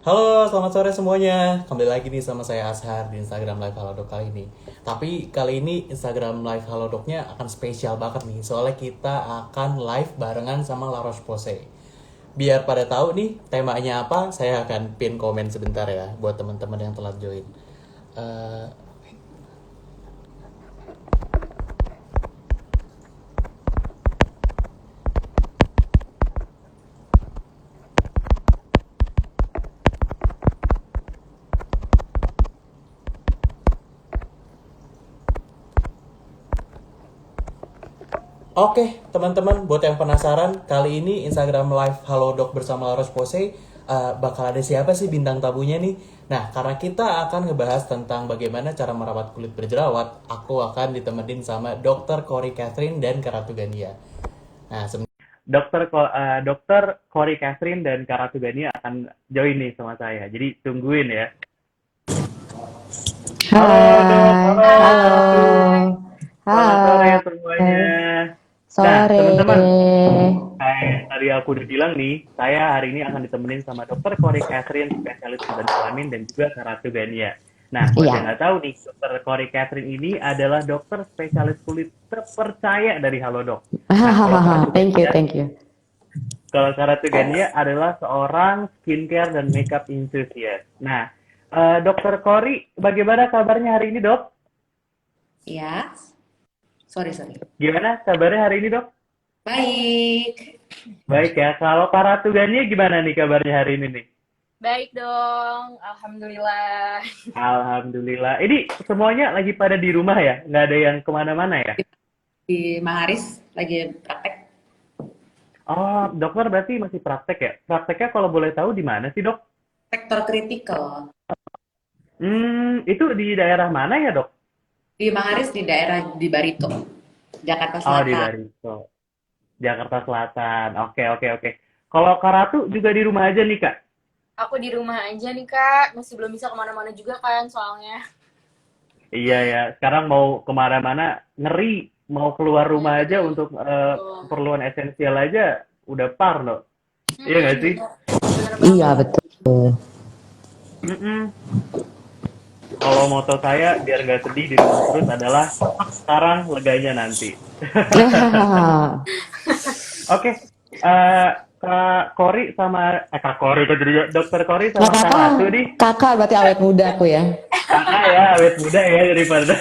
Halo, selamat sore semuanya. Kembali lagi nih sama saya Ashar di Instagram Live Halodoc kali ini. Tapi kali ini Instagram Live Halodocnya akan spesial banget nih. Soalnya kita akan live barengan sama La Roche-Posay. Biar pada tahu nih temanya apa, saya akan pin komen sebentar ya buat teman-teman yang telat join. Eh, Oke, teman-teman, buat yang penasaran, kali ini Instagram Live Halodoc bersama Laros Pose bakal ada siapa sih bintang tamunya nih? Nah, karena kita akan ngebahas tentang bagaimana cara merawat kulit berjerawat, aku akan ditemenin sama Dr. Cory Catherine dan Karatu Gania. Nah, Dokter Cory Catherine dan Karatugani akan join nih sama saya. Jadi tungguin ya. Halo dok, Hai, halo Karatu. halo, Selamat sore hai, semuanya. Nah, sore. teman-teman, kayak tadi aku udah bilang nih, saya hari ini akan ditemenin sama Dokter Cory Catherine, spesialis bedah kelamin dan juga Karatugania. Nah, buat yang Iya, nggak tahu nih, Dokter Cory Catherine ini adalah dokter spesialis kulit terpercaya dari Halodoc. Nah, kalau hahaha, thank you, Karatugania thank you. Kalau Karatugania adalah seorang skincare dan makeup enthusiast. Nah, Dokter Cory, bagaimana kabarnya hari ini, Dok? Ya, sorry, sorry. Gimana kabarnya hari ini, Dok? Baik. Baik ya. Kalau Karatugania gimana nih kabarnya hari ini nih? Baik dong, alhamdulillah. Alhamdulillah. Ini semuanya lagi pada di rumah ya? Nggak ada yang kemana-mana ya? Di Maharis lagi praktek Oh, dokter berarti masih praktek ya? Prakteknya kalau boleh tahu di mana sih, Dok? sektor kritikal. Itu di daerah mana ya, Dok? Di Maharis di daerah di Barito, Jakarta Oh, di Selatan. Barito, Jakarta Selatan. Oke, oke, oke. Kalau Karatu juga di rumah aja nih, Kak? Aku di rumah aja nih kak, masih belum bisa kemana-mana juga kan soalnya. Iya ya, sekarang mau kemana-mana ngeri, mau keluar Iya rumah aja betul. untuk Betul. keperluan esensial aja udah parno. Iya nggak sih? Bener, bener Iya, banget. betul. Mm-mm. Kalau moto saya biar nggak sedih di rumah terus adalah sekarang leganya nanti. Oke, Kak Kori sama Kak Kori, Dokter Kori Nggak sama Kak apa-apa, Ratu nih. kakak berarti awet muda aku ya. Kakak ya, awet muda ya daripada.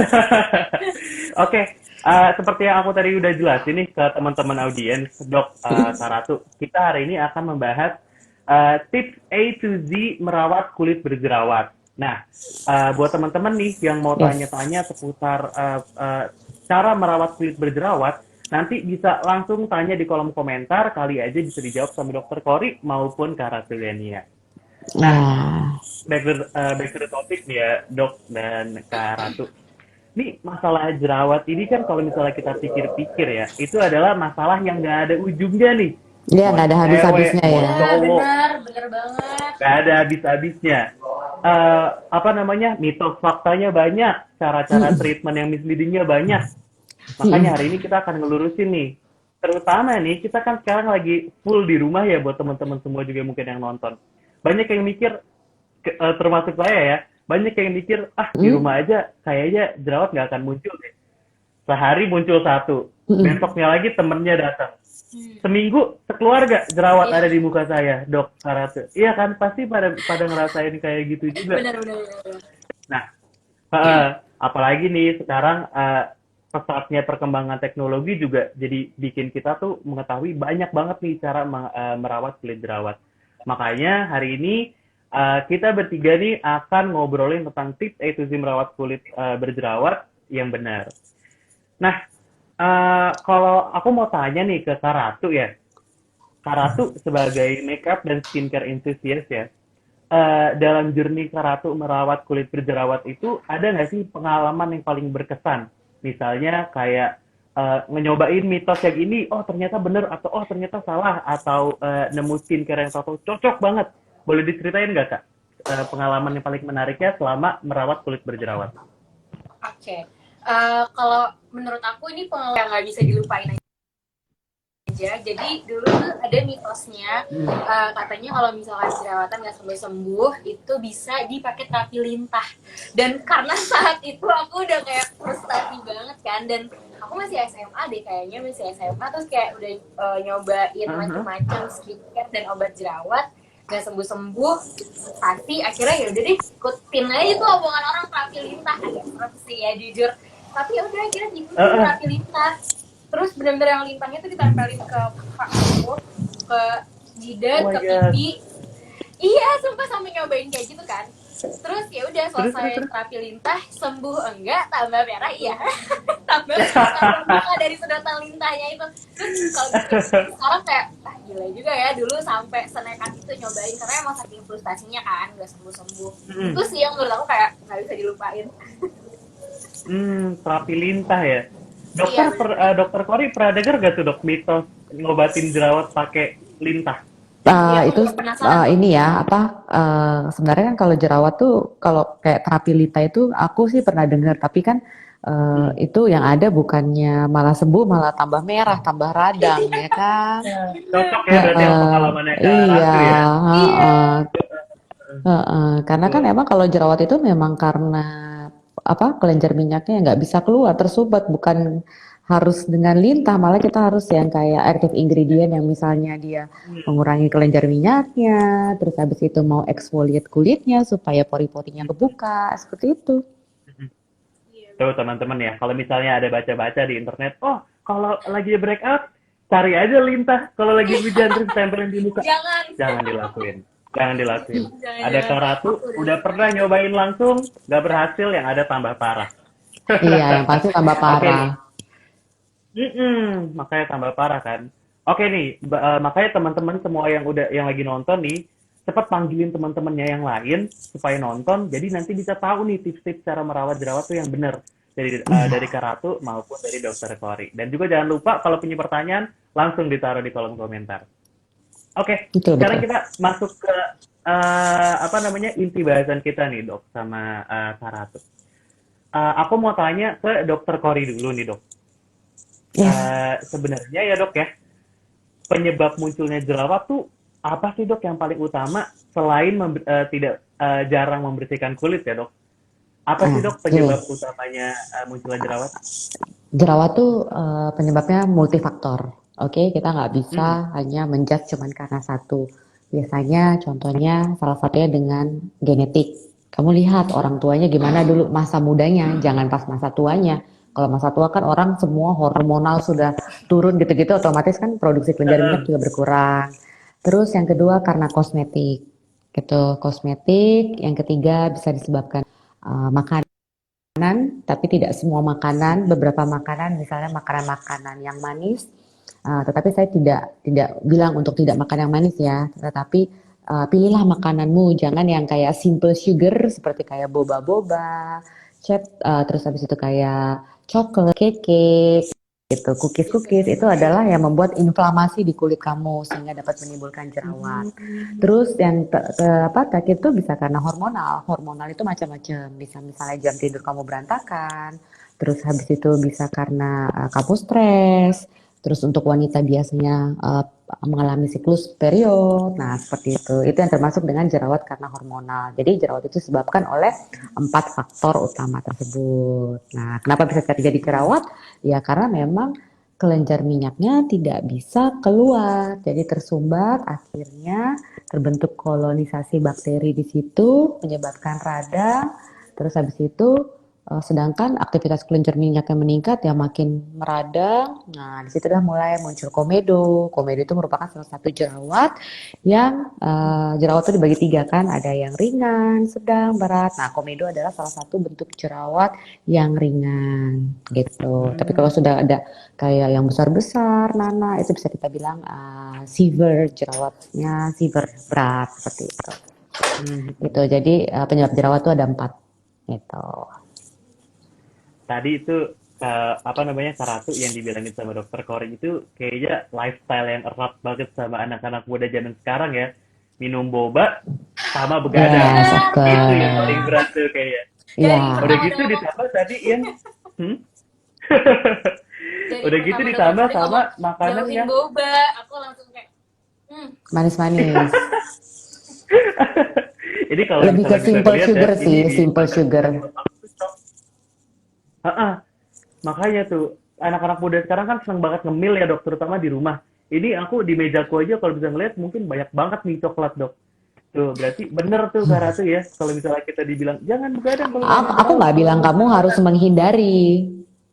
Oke, seperti yang aku tadi udah jelasin nih ke teman-teman audiens, Dok Kak Ratu, kita hari ini akan membahas tips A to Z merawat kulit berjerawat. Nah, buat teman-teman nih yang mau Yes. tanya-tanya seputar cara merawat kulit berjerawat, nanti bisa langsung tanya di kolom komentar, kali aja bisa dijawab sama Dokter Kori maupun Kak Ratu Lenia. Nah, Nah, back to the topic nih ya, Dok dan Kak Ratu. Ini masalah jerawat ini kan kalau misalnya kita pikir-pikir ya, itu adalah masalah yang nggak ada ujungnya nih. dia Mau nggak ada cewek, habis-habisnya mau ya. Iya cowok, benar, benar banget. nggak ada habis-habisnya. Apa namanya, mitos faktanya banyak, cara-cara treatment yang misleadingnya banyak. Makanya hari ini kita akan ngelurusin nih. Terutama nih, kita kan sekarang lagi full di rumah ya buat teman-teman semua juga mungkin yang nonton. Banyak yang mikir, termasuk saya ya, banyak yang mikir, ah di Hmm? rumah aja kayaknya jerawat nggak akan muncul deh. Sehari muncul satu, besoknya lagi temennya datang. Seminggu sekeluarga jerawat Iya, ada di muka saya, Dok Karate. Iya kan, pasti pada pada ngerasain kayak gitu juga. benar benar benar. Nah, apalagi nih sekarang pesatnya perkembangan teknologi juga jadi bikin kita tuh mengetahui banyak banget nih cara merawat kulit jerawat. Makanya hari ini kita bertiga nih akan ngobrolin tentang tips A to Z merawat kulit berjerawat yang benar. Nah, kalau aku mau tanya nih ke Kak Ratu ya. Kak Ratu sebagai makeup dan skincare enthusiast ya, dalam journey Kak Ratu merawat kulit berjerawat itu ada nggak sih pengalaman yang paling berkesan? Misalnya kayak nyobain mitos yang ini, oh ternyata bener atau oh ternyata salah atau nemu skincare yang cocok banget. Boleh diceritain nggak Kak? Pengalaman yang paling menariknya selama merawat kulit berjerawat. Oke. Kalau menurut aku ini pengalaman yang nggak bisa dilupain aja. Jadi dulu tuh ada mitosnya, katanya kalau misalkan jerawatan nggak sembuh-sembuh, itu bisa dipakai terapi lintah. Dan karena saat itu aku udah kayak frustasi banget kan, dan aku masih SMA deh kayaknya, masih SMA, terus kayak udah nyobain macam-macam skincare dan obat jerawat, nggak sembuh-sembuh. Pasti akhirnya ya udah deh, ikutin aja tuh omongan orang terapi lintah. Agak serem sih ya jujur, tapi ya udah akhirnya ikutin terapi lintah. Terus benar-benar yang lintahnya tuh ditempelin ke muka aku, ke jidat, Oh my ke God. pipi. Iya, sumpah sampai nyobain kayak gitu kan. Terus ya udah selesai terapi lintah, sembuh enggak, tambah merah iya. tambah muka dari sedotan lintahnya itu. Terus kalau gitu sekarang kayak gila juga ya, dulu sampai senekat itu nyobain karena emang saking frustasinya kan nggak sembuh-sembuh. Itu sih yang menurut aku kayak nggak bisa dilupain. Terapi lintah ya. Dokter Kori pernah dengar gak tuh dok mitos ngobatin jerawat pakai lintah? Iya, aku Itu juga penasaran tuh. ini ya apa sebenarnya kan kalau jerawat tuh kalau kayak terapi lita itu aku sih pernah dengar tapi kan itu yang ada bukannya malah sembuh malah tambah merah tambah radang ya kan. Cocok ya berarti sama pengalamannya Kak Iya, Ratu ya. heeh. Karena kan Betul. emang kalau jerawat itu memang karena apa kelenjar minyaknya nggak bisa keluar tersumbat bukan harus dengan lintah malah kita harus yang kayak active ingredient yang misalnya dia mengurangi kelenjar minyaknya terus habis itu mau exfoliate kulitnya supaya pori-porinya kebuka seperti itu. Tuh teman-teman ya, kalau misalnya ada baca-baca di internet, oh kalau lagi breakout cari aja lintah, kalau lagi hujan terus tempelin di muka. Jangan dilakuin. Jangan dilakuin. Ada Kak Ratu, udah pernah nyobain langsung, nggak berhasil, yang ada tambah parah. Iya, yang pasti tambah Oke nih, parah. makanya tambah parah kan. Oke nih, makanya teman-teman semua yang lagi nonton nih, cepat panggilin teman-temannya yang lain supaya nonton. Jadi nanti bisa tahu nih tips-tips cara merawat jerawat tuh yang benar dari Kak Ratu maupun dari Dokter Kori. Dan juga jangan lupa kalau punya pertanyaan langsung ditaruh di kolom komentar. Oke, Betul, sekarang betul. kita masuk ke apa namanya inti bahasan kita nih dok sama Kak Ratu. Aku mau tanya ke Dokter Kori dulu nih dok. Ya, Sebenarnya ya dok ya, penyebab munculnya jerawat tuh apa sih dok yang paling utama selain tidak jarang membersihkan kulit ya dok? Apa sih dok gini, penyebab utamanya munculnya jerawat? jerawat tuh penyebabnya multifaktor. Oke, kita nggak Hmm. bisa hanya menjudge cuman karena satu. Biasanya contohnya salah satunya dengan genetik. Kamu lihat orang tuanya gimana dulu masa mudanya, jangan pas masa tuanya. Kalau masa tua kan orang semua hormonal sudah turun gitu-gitu, otomatis kan produksi kelenjar minyak juga berkurang. Terus yang kedua karena kosmetik, gitu. Kosmetik. Yang ketiga bisa disebabkan makanan tapi tidak semua makanan, beberapa makanan, misalnya makanan-makanan yang manis, tetapi saya tidak bilang untuk tidak makan yang manis ya, tetapi pilihlah makananmu, jangan yang kayak simple sugar seperti kayak boba-boba, terus habis itu kayak coklat, cake, gitu, cookies-cookies itu adalah yang membuat inflamasi di kulit kamu sehingga dapat menimbulkan jerawat. Terus yang terakhir itu bisa karena hormonal. Hormonal itu macam-macam. Bisa misalnya jam tidur kamu berantakan. Terus habis itu bisa karena kamu stres. Terus untuk wanita biasanya mengalami siklus period. Nah, seperti itu. Itu yang termasuk dengan jerawat karena hormonal. Jadi jerawat itu disebabkan oleh 4 faktor utama tersebut. Nah, kenapa bisa terjadi jerawat? Ya karena memang kelenjar minyaknya tidak bisa keluar. Jadi tersumbat, akhirnya terbentuk kolonisasi bakteri di situ, menyebabkan radang. Terus habis itu, sedangkan aktivitas kelenjar minyaknya meningkat, ya makin meradang. Nah, di situ udah mulai muncul komedo. Komedo itu merupakan salah satu jerawat yang jerawat itu dibagi 3 kan, ada yang ringan, sedang, berat. Nah, komedo adalah salah satu bentuk jerawat yang ringan gitu. Tapi kalau sudah ada kayak yang besar-besar, Nana, itu bisa kita bilang severe, jerawatnya severe, berat seperti itu. Gitu. Jadi penyebab jerawat itu ada 4 gitu. Tadi itu apa namanya Kak Ratu yang dibilangin sama Dokter Kori itu kayaknya lifestyle yang erat banget sama anak-anak muda zaman sekarang ya. Minum boba sama begadang. Yes, of Itu yang paling course. berat tuh kayaknya. Iya, Udah gitu ditambah tadi yang hmm? dari Udah gitu pertama dokter ditambah Fori sama ngomong makanan jauhin yang boba, aku langsung kayak Manis-manis. ini kalau Lebih ke misalnya bisa simple ngeliat ya, sugar ini sih, di simple sugar. Heeh, makanya tuh anak-anak muda sekarang kan seneng banget ngemil ya dok, terutama di rumah. Ini aku di mejaku aja kalau bisa ngeliat mungkin banyak banget nih coklat dok. Tuh berarti bener tuh Kak Ratu ya, kalau misalnya kita dibilang jangan begadang kalau Aku, lagi aku jerawat, nggak kalau bilang lagi kamu harus jerawatan. menghindari,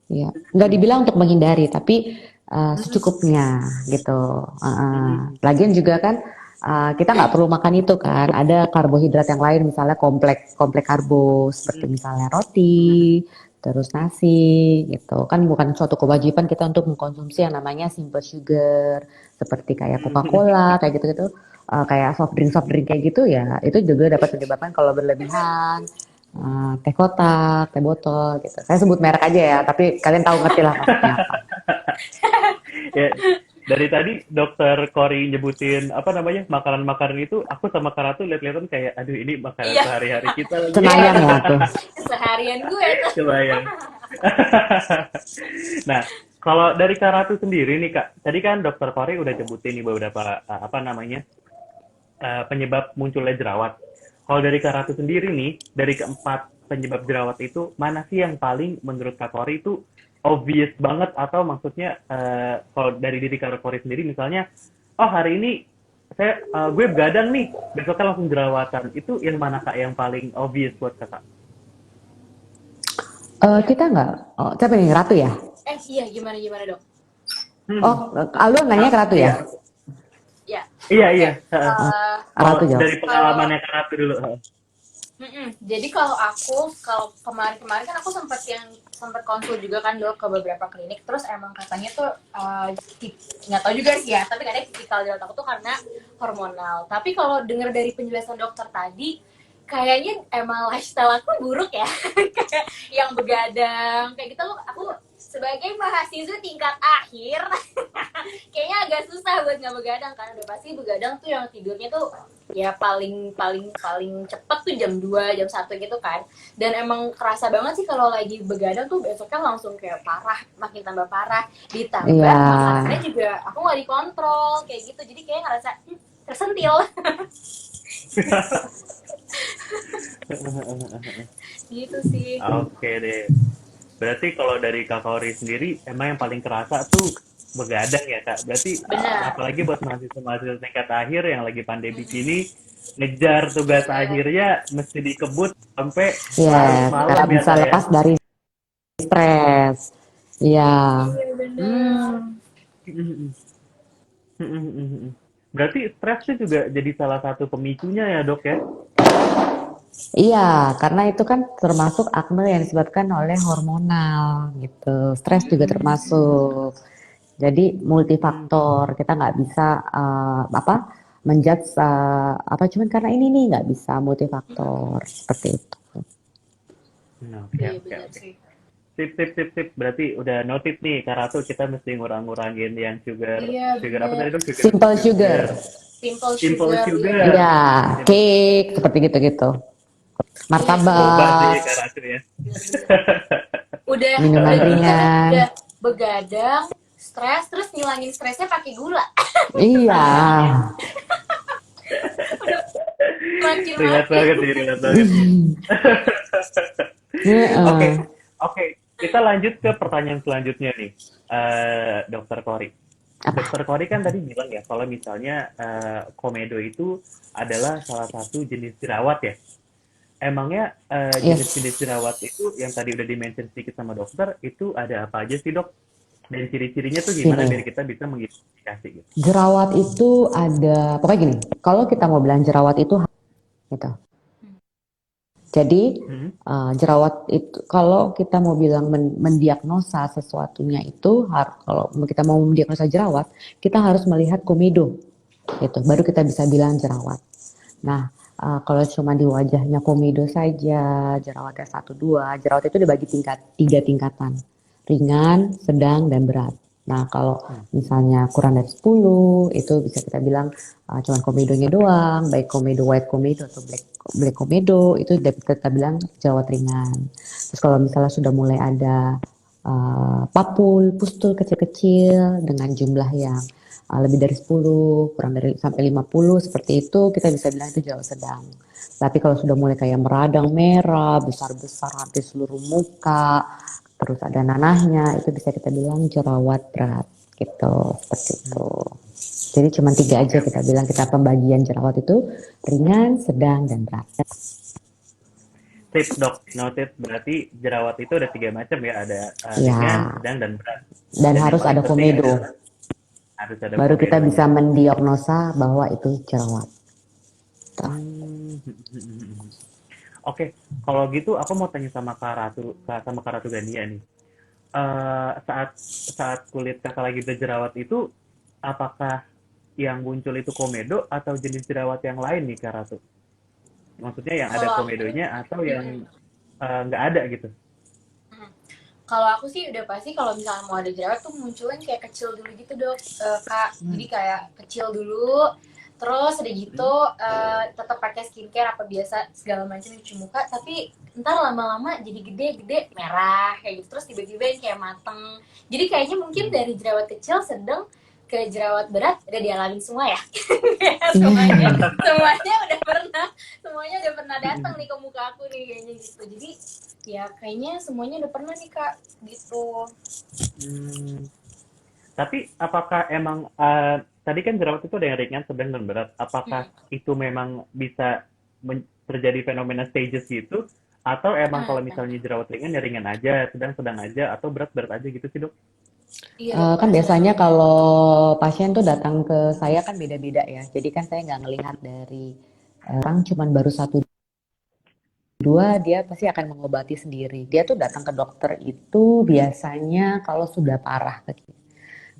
ya, nggak dibilang untuk menghindari, tapi Mm, secukupnya gitu. mm, Lagian juga kan kita nggak perlu makan itu kan. Ada karbohidrat yang lain, misalnya kompleks kompleks karbo seperti mm, misalnya roti, terus nasi, gitu. Kan bukan suatu kewajiban kita untuk mengkonsumsi yang namanya simple sugar, seperti kayak mm. Coca-Cola, kayak gitu-gitu. Kayak soft drink kayak gitu ya, itu juga dapat menyebabkan kalau berlebihan teh kotak, teh botol gitu. Saya sebut merek aja ya, tapi kalian tahu ngerti lah maksudnya apa. Ya, dari tadi dokter Kori nyebutin apa namanya makanan-makanan itu, aku sama Kak Ratu lihat-lihatan kayak, aduh ini makanan iya, sehari-hari kita lagi. Cenayang ya tuh. seharian gue tuh. Kebayang. Nah, kalau dari Kak Ratu sendiri nih Kak, tadi kan dokter Kori udah nyebutin nih beberapa apa namanya penyebab munculnya jerawat. Kalau dari Kak Ratu sendiri nih, dari keempat penyebab jerawat itu, mana sih yang paling menurut Kak Kori itu obvious banget atau maksudnya kalau dari diri Kak Kori sendiri misalnya, oh hari ini gue begadang nih, besoknya langsung jerawatan. Itu yang mana Kak yang paling obvious buat Kakak? Iya. Kita nggak, siapa nih Ratu ya? Iya, gimana gimana dok? Oh, Aldo nanya ke Ratu ya? Iya, Ya, iya, oke. iya. Kalau Ratu jawab. dari pengalamannya Kak Ratu dulu. Jadi kalau kalau kemarin-kemarin kan aku sempat konsul juga kan dok ke beberapa klinik, terus emang katanya tuh nggak tahu juga sih ya, tapi katanya tipikal jerawat aku tuh karena hormonal. Tapi kalau dengar dari penjelasan dokter tadi, kayaknya emang lifestyle aku buruk ya, kayak yang begadang kayak gitu. Aku sebagai mahasiswa tingkat akhir kayaknya agak susah buat nggak begadang, karena udah pasti begadang tuh yang tidurnya tuh ya paling paling paling cepet tuh jam 2 jam 1 gitu kan. Dan emang kerasa banget sih kalau lagi begadang tuh besoknya langsung kayak parah, makin tambah parah, ditambah Iya. makanannya juga aku nggak dikontrol kayak gitu, jadi kayak ngerasa tersentil gitu sih. Oke deh. Berarti kalau dari Kak Kori sendiri, emang yang paling kerasa tuh begadang ya Kak. Berarti Benar. apalagi buat mahasiswa-mahasiswa tingkat akhir yang lagi pandemi gini, ngejar tugas Iya. akhirnya mesti dikebut sampai larut Yes, malam nggak ya bisa Kak ya. lepas dari stres. Iya. Iya benar. Hmm. Berarti stres itu juga jadi salah satu pemicunya ya dok ya? Iya, karena itu kan termasuk akne yang disebabkan oleh hormonal gitu. Stres juga termasuk. Jadi multifaktor. Kita nggak bisa apa menjudge apa cuman karena ini nih nggak bisa multifaktor seperti itu. Oke, Iya oke, benar oke. sih. Sip, sip, sip, sip. Berarti udah noted nih, Kak Ratu, kita mesti ngurang-ngurangin yang Iya sugar apa benar. tadi dok? Simple sugar. Simple Simple sugar, iya. sugar. Iya, cake seperti gitu-gitu. Iya sih. Boba sih Martabak, Kak Ratu ya. Udah minuman gitu kan ringan. udah begadang, stres, terus ngilangin stresnya pakai gula. Iya. Makin Relate makin. banget nih, relate banget. Oke, Heeh. oke. Kita lanjut ke pertanyaan selanjutnya nih, Dokter Kori. Apa? Dokter Kori kan tadi bilang ya, kalau misalnya komedo itu adalah salah satu jenis jerawat ya. Emangnya Yes. jenis-jenis jerawat itu yang tadi udah di-mention sedikit sama dokter, itu ada apa aja sih dok? Dan ciri-cirinya tuh gimana biar Gini, kita bisa mengidentifikasi gitu? jerawat itu ada, pokoknya gini, kalau kita mau bilang jerawat itu gitu. Jadi Hmm? jerawat itu kalau kita mau bilang mendiagnosa sesuatunya itu kalau kita mau mendiagnosa jerawat, kita harus melihat komedo gitu. Baru kita bisa bilang jerawat. Nah, kalau cuma di wajahnya komedo saja, jerawatnya 1, 2, jerawat itu dibagi tiga tingkatan. Ringan, sedang, dan berat. Nah, kalau misalnya kurang dari 10, itu bisa kita bilang cuma komedonya doang, baik komedo white komedo atau black komedo, itu kita bilang jerawat ringan. Terus kalau misalnya sudah mulai ada papul, pustul kecil-kecil dengan jumlah yang lebih dari 10, kurang dari sampai 50 seperti itu, kita bisa bilang itu jerawat sedang. Tapi kalau sudah mulai kayak meradang merah, besar-besar hampir seluruh muka, terus ada nanahnya, itu bisa kita bilang jerawat berat gitu, seperti itu. Jadi cuma 3 aja kita bilang kita pembagian jerawat itu ringan, sedang, dan berat. Sip dok, noted. Berarti jerawat itu ada 3 macam ya, ada Ya, ringan, sedang, dan berat. dan Dan yang harus paling ada penting komedo. adalah harus ada Baru kita komedonya. bisa mendiagnosa bahwa itu jerawat. Hmm. Oke, kalau gitu aku mau tanya sama Kak Ratu Gania nih. Saat saat kulit kakak lagi berjerawat itu, apakah yang muncul itu komedo atau jenis jerawat yang lain nih Kak Ratu? Maksudnya yang ada Kalau aku, komedonya atau yang mm-mm. nggak ada gitu? Mm. Kalau aku sih udah pasti kalau misalnya mau ada jerawat tuh munculnya kayak kecil dulu gitu dok, Kak. Jadi kayak kecil dulu, terus udah gitu tetap pakai skincare apa biasa segala macam cuci muka, tapi ntar lama-lama jadi gede-gede merah kayak gitu, terus tiba-tiba yang kayak mateng. Jadi kayaknya mungkin dari jerawat kecil sedang ke jerawat berat udah dialami semua ya. Semuanya udah pernah datang nih ke muka aku nih kayaknya gitu. Jadi ya kayaknya semuanya udah pernah nih Kak gitu. Hmm. Tapi apakah emang tadi kan jerawat itu ada yang ringan, sedang, dan berat. Apakah Hmm. itu memang bisa terjadi fenomena stages gitu? Atau emang kalau misalnya jerawat ringan ya ringan aja, sedang aja, atau berat aja gitu sih dok? Iya dok, Kan pasti. biasanya kalau pasien tuh datang ke saya kan beda-beda ya. Jadi kan saya nggak ngelihat dari orang cuman baru 1 2 dia pasti akan mengobati sendiri. Dia tuh datang ke dokter itu biasanya kalau sudah parah.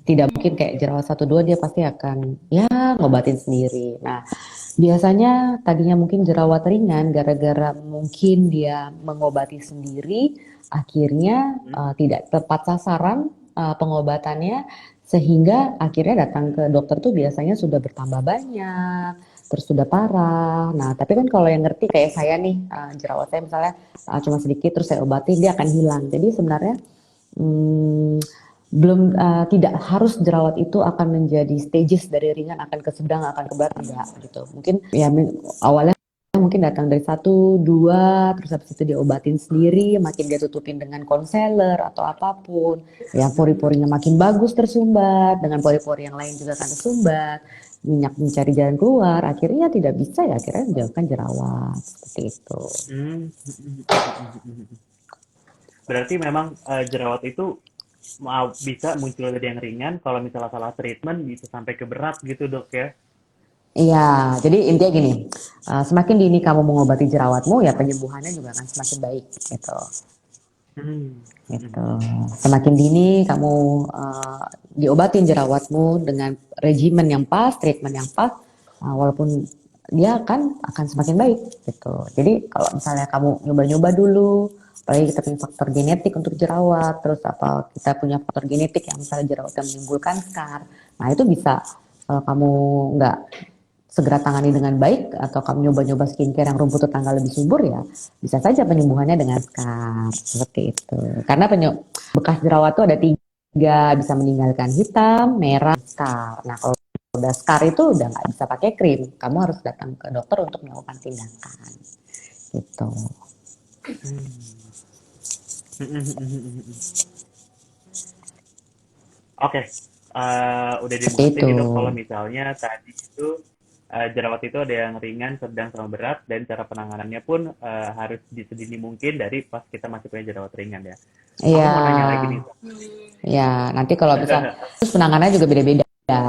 Tidak mungkin kayak jerawat 1 2 dia pasti akan ya ngobatin sendiri. Nah, biasanya tadinya mungkin jerawat ringan gara-gara mungkin dia mengobati sendiri, akhirnya Hmm? tidak tepat sasaran pengobatannya, sehingga akhirnya datang ke dokter tuh biasanya sudah bertambah banyak, terus sudah parah. Nah, tapi kan kalau yang ngerti kayak saya nih, jerawat saya misalnya cuma sedikit terus saya obati dia akan hilang. Jadi sebenarnya hmm, belum tidak harus jerawat itu akan menjadi stages dari ringan akan ke sedang akan ke berat tidak gitu. Mungkin ya awalnya mungkin datang dari 1 2 terus habis itu diobatin sendiri, makin dia tutupin dengan konselor atau apapun, ya pori-porinya makin bagus tersumbat, dengan pori-pori yang lain juga akan tersumbat, minyak mencari jalan keluar, akhirnya tidak bisa ya akhirnya menjauhkan jerawat seperti itu. Hmm. Berarti memang jerawat itu bisa muncul dari yang ringan, kalau misalnya salah treatment bisa sampai ke berat gitu dok ya? Iya, jadi intinya gini, semakin dini kamu mengobati jerawatmu, ya penyembuhannya juga akan semakin baik, gitu. Hmm. Gitu. Semakin dini kamu diobatin jerawatmu dengan regimen yang pas, treatment yang pas, walaupun dia akan semakin baik, gitu. Jadi kalau misalnya kamu nyoba-nyoba dulu, apalagi kita punya faktor genetik untuk jerawat, terus apa kita punya faktor genetik yang misalnya jerawat yang menimbulkan scar, nah itu bisa kalau kamu nggak segera tangani dengan baik atau kamu nyoba-nyoba skincare yang rumput tetangga lebih subur ya bisa saja penyembuhannya dengan scar seperti itu karena bekas jerawat itu ada 3 bisa meninggalkan hitam, merah, scar. Nah kalau udah scar itu udah nggak bisa pakai krim, kamu harus datang ke dokter untuk melakukan tindakan gitu. Oke, udah Seperti dimengerti itu. nih dok kalau misalnya tadi itu jerawat itu ada yang ringan, sedang, sama berat, dan cara penanganannya pun harus sedini mungkin dari pas kita masih punya jerawat ringan ya. Aku Iya, mau nanya lagi nih. ya nanti kalau bisa terus penanganannya juga beda-beda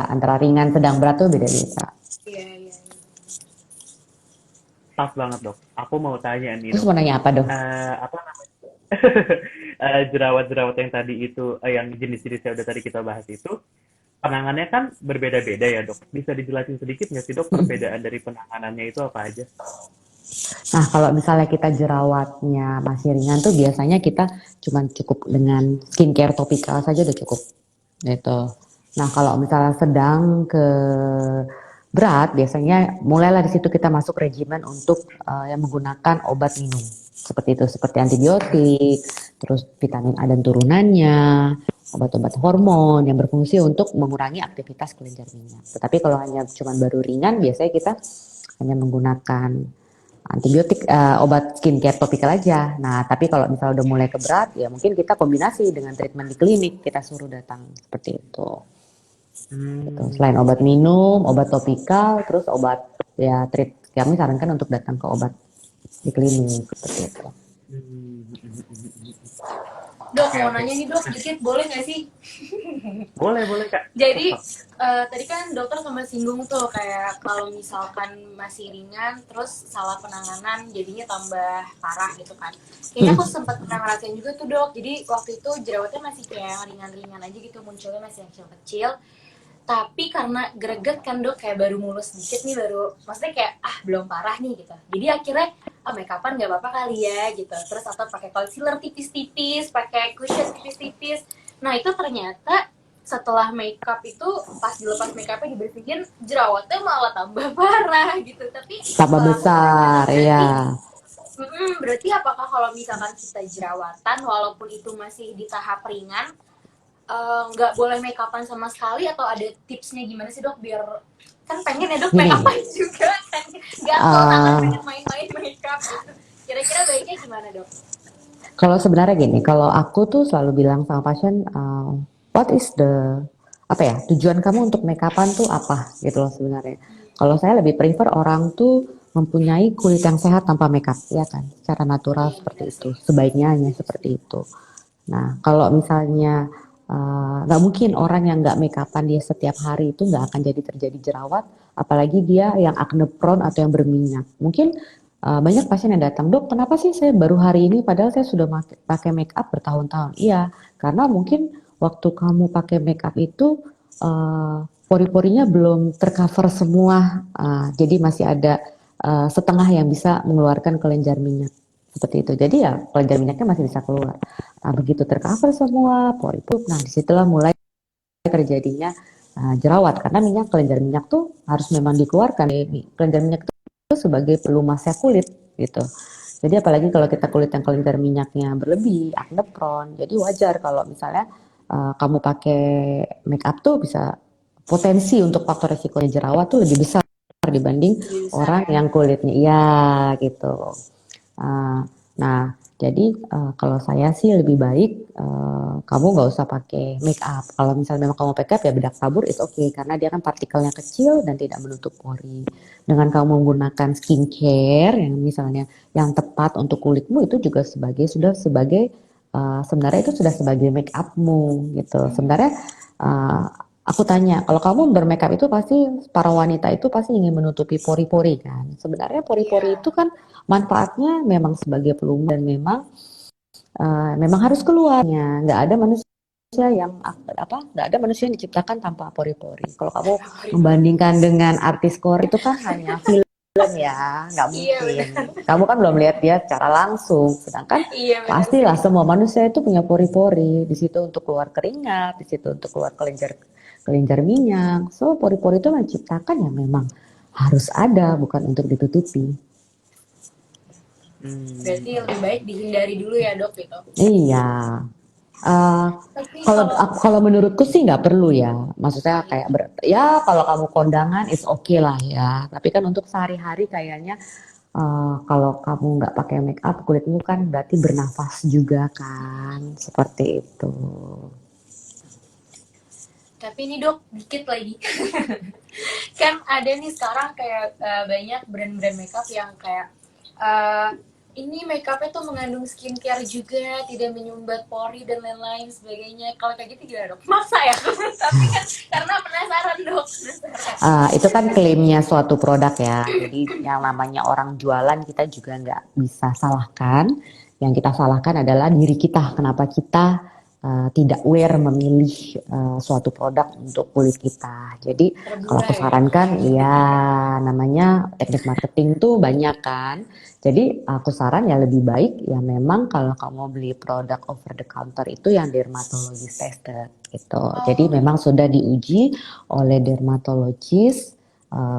antara ringan, sedang, berat tuh beda-beda. Iya, iya. Pas banget dok. Aku mau tanya nih Terus dok. mau nanya apa dong? Apa namanya? Jerawat-jerawat yang tadi itu, yang jenis-jenis yang udah tadi kita bahas itu, penanganannya kan berbeda-beda ya dok. Bisa dijelasin sedikit nggak sih dok perbedaan dari penanganannya itu apa aja? Nah, kalau misalnya kita jerawatnya masih ringan tuh biasanya kita cukup dengan skincare topikal saja udah cukup gitu. Nah, kalau misalnya sedang ke berat, biasanya mulailah di situ kita masuk regimen untuk yang menggunakan obat minum. Seperti itu, seperti antibiotik, terus vitamin A dan turunannya, obat-obat hormon yang berfungsi untuk mengurangi aktivitas kelenjar minyak. Tetapi kalau hanya cuma baru ringan, biasanya kita hanya menggunakan antibiotik, obat skincare topikal aja. Nah, tapi kalau misalnya udah mulai ke berat, ya mungkin kita kombinasi dengan treatment di klinik, kita suruh datang seperti itu. Gitu. Selain obat minum, obat topikal, terus obat ya kami sarankan untuk datang ke obat di klinik seperti itu. Dok, Oke, mau oke. nanya nih dok, dikit boleh nggak sih? Boleh, boleh Kak. Jadi tadi kan dokter sempat singgung tuh kayak kalau misalkan masih ringan terus salah penanganan jadinya tambah parah gitu kan. Kayaknya aku sempat pernah ngerasain juga tuh dok. Jadi waktu itu jerawatnya masih kayak yang ringan-ringan aja gitu, munculnya masih yang kecil-kecil. Tapi karena greget kan dok, kayak baru mulus sedikit nih, baru maksudnya kayak belum parah nih gitu. Jadi akhirnya make upan nggak apa-apa kali ya gitu. Terus atau pakai concealer tipis-tipis, pakai cushion tipis-tipis. Nah itu ternyata setelah makeup itu pas dilepas makeupnya dibersihin, jerawatnya malah tambah parah gitu. Tapi Tambah setelah aku besar, berarti ya. berarti apakah kalau misalkan kita jerawatan walaupun itu masih di tahap ringan nggak boleh make upan sama sekali, atau ada tipsnya gimana sih dok biar kan pengen ya dok make Gini, upan juga kan gatel tangan pengen main-main make up gitu, kira-kira baiknya gimana dok? kalau sebenarnya gini, kalau aku tuh selalu bilang sama pasien, what is the apa ya tujuan kamu untuk make upan tuh apa gitu loh sebenarnya. Kalau saya lebih prefer orang tuh mempunyai kulit yang sehat tanpa make up, ya kan, secara natural Iya seperti benar itu, sih. sebaiknya hanya seperti itu. Nah, kalau misalnya nggak mungkin orang yang nggak make upan dia setiap hari itu nggak akan jadi terjadi jerawat, apalagi dia yang acne prone atau yang berminyak. Mungkin banyak pasien yang datang, dok, kenapa sih saya baru hari ini padahal saya sudah pakai make up bertahun-tahun? Iya, karena mungkin waktu kamu pakai make up itu pori-porinya belum tercover semua, jadi masih ada setengah yang bisa mengeluarkan kelenjar minyak seperti itu. Jadi ya kelenjar minyaknya masih bisa keluar. Nah, begitu tercover semua pori itu, nah disitulah mulai terjadinya jerawat karena kelenjar minyak tuh harus memang dikeluarkan. Kelenjar minyak itu sebagai pelumasnya kulit gitu. Jadi apalagi kalau kita kulit yang kelenjar minyaknya berlebih, acne prone, jadi wajar kalau misalnya kamu pakai make up tuh bisa potensi untuk faktor resikonya jerawat tuh lebih besar dibanding Lebih besar orang ya. yang kulitnya iya gitu. Uh, nah, jadi kalau saya sih lebih baik kamu nggak usah pakai make up. Kalau misalnya memang kamu make up ya bedak tabur itu oke karena dia kan partikelnya kecil dan tidak menutup pori. Dengan kamu menggunakan skincare yang misalnya yang tepat untuk kulitmu itu juga sudah sebagai sebenarnya itu sudah sebagai make upmu gitu. Sebenarnya uh, aku tanya, kalau kamu bermakeup itu pasti para wanita itu pasti ingin menutupi pori-pori kan. Sebenarnya pori-pori itu Iya. kan manfaatnya memang sebagai pelumur dan memang harus keluarnya. Nggak ada manusia yang nggak ada manusia yang diciptakan tanpa pori-pori. Kalau kamu membandingkan dengan artis Korea itu kan hanya film ya, nggak Iya mungkin. benar. Kamu kan belum lihat dia secara langsung. Sedangkan Iya benar sih. pastilah semua manusia itu punya pori-pori. Di situ untuk keluar keringat, di situ untuk keluar kelenjar kelenjar minyak. So pori-pori itu menciptakan yang memang harus ada, bukan untuk ditutupi. Berarti lebih baik dihindari dulu ya dok gitu. Iya. Eh, Tapi kalau kalau kalau menurutku sih nggak perlu ya. Maksudnya iya. kayak ya kalau kamu kondangan it's okay lah ya. Tapi kan untuk sehari-hari kayaknya kalau kamu nggak pakai make up kulitmu kan berarti bernafas juga kan seperti itu. Tapi ini dok dikit lagi. Kan ada nih sekarang kayak banyak brand-brand makeup yang kayak ini makeupnya tuh mengandung skincare juga, tidak menyumbat pori dan lain-lain sebagainya. Kalau kayak gitu gimana dok? Maksa ya? Tapi kan karena penasaran dok. Penasaran. Itu kan klaimnya suatu produk ya. Jadi yang namanya orang jualan kita juga nggak bisa salahkan. Yang kita salahkan adalah diri kita. Kenapa kita tidak aware memilih suatu produk untuk kulit kita. Jadi kalau aku Terburai ya. sarankan, ya namanya teknik marketing tuh banyak kan. Jadi aku saran ya lebih baik ya memang kalau kamu beli produk over the counter itu yang dermatologis tested gitu. Jadi Oh, memang sudah diuji oleh dermatologis